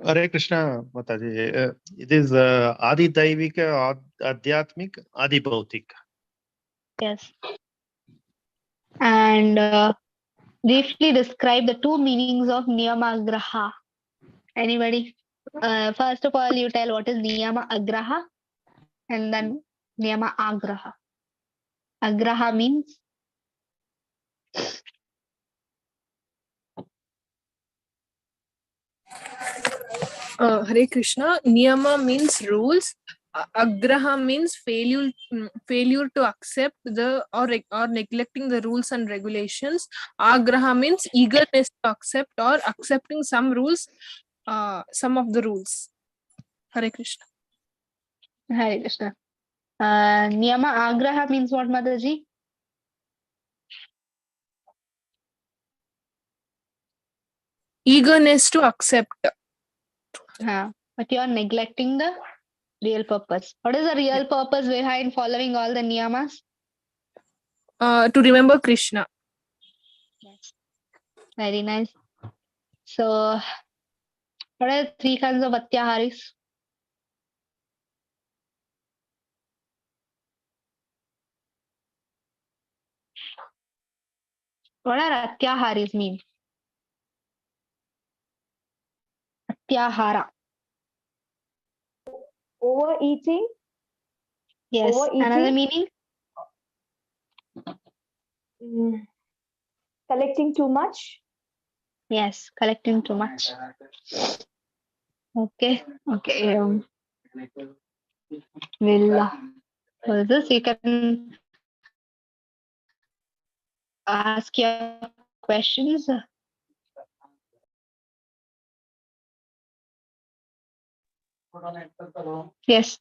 Hare Krishna, Mataji. It is Adi Daivika, Adhyatmik, Adi Bhautik. Yes. And briefly describe the 2 meanings of Niyamagraha. Anybody? First of all, you tell what is Niyama Agraha and then Niyama Agraha. Agraha means? Hare Krishna. Niyama means rules. Agraha means failure to accept or neglecting the rules and regulations. Agraha means eagerness to accept or accepting some rules, some of the rules. Hare Krishna. Hare Krishna. Niyama Agraha means what, Mataji? Eagerness to accept. But you are neglecting the real purpose. What is the real purpose behind following all the niyamas? To remember Krishna. Yes. Very nice. So, what are the 3 kinds of Atyaharis? What are Atyaharis mean? Atyahara. Overeating. Yes. Overeating. Another meaning? Collecting too much. Yes, collecting too much. Okay. We'll for this you can ask your questions. Yes.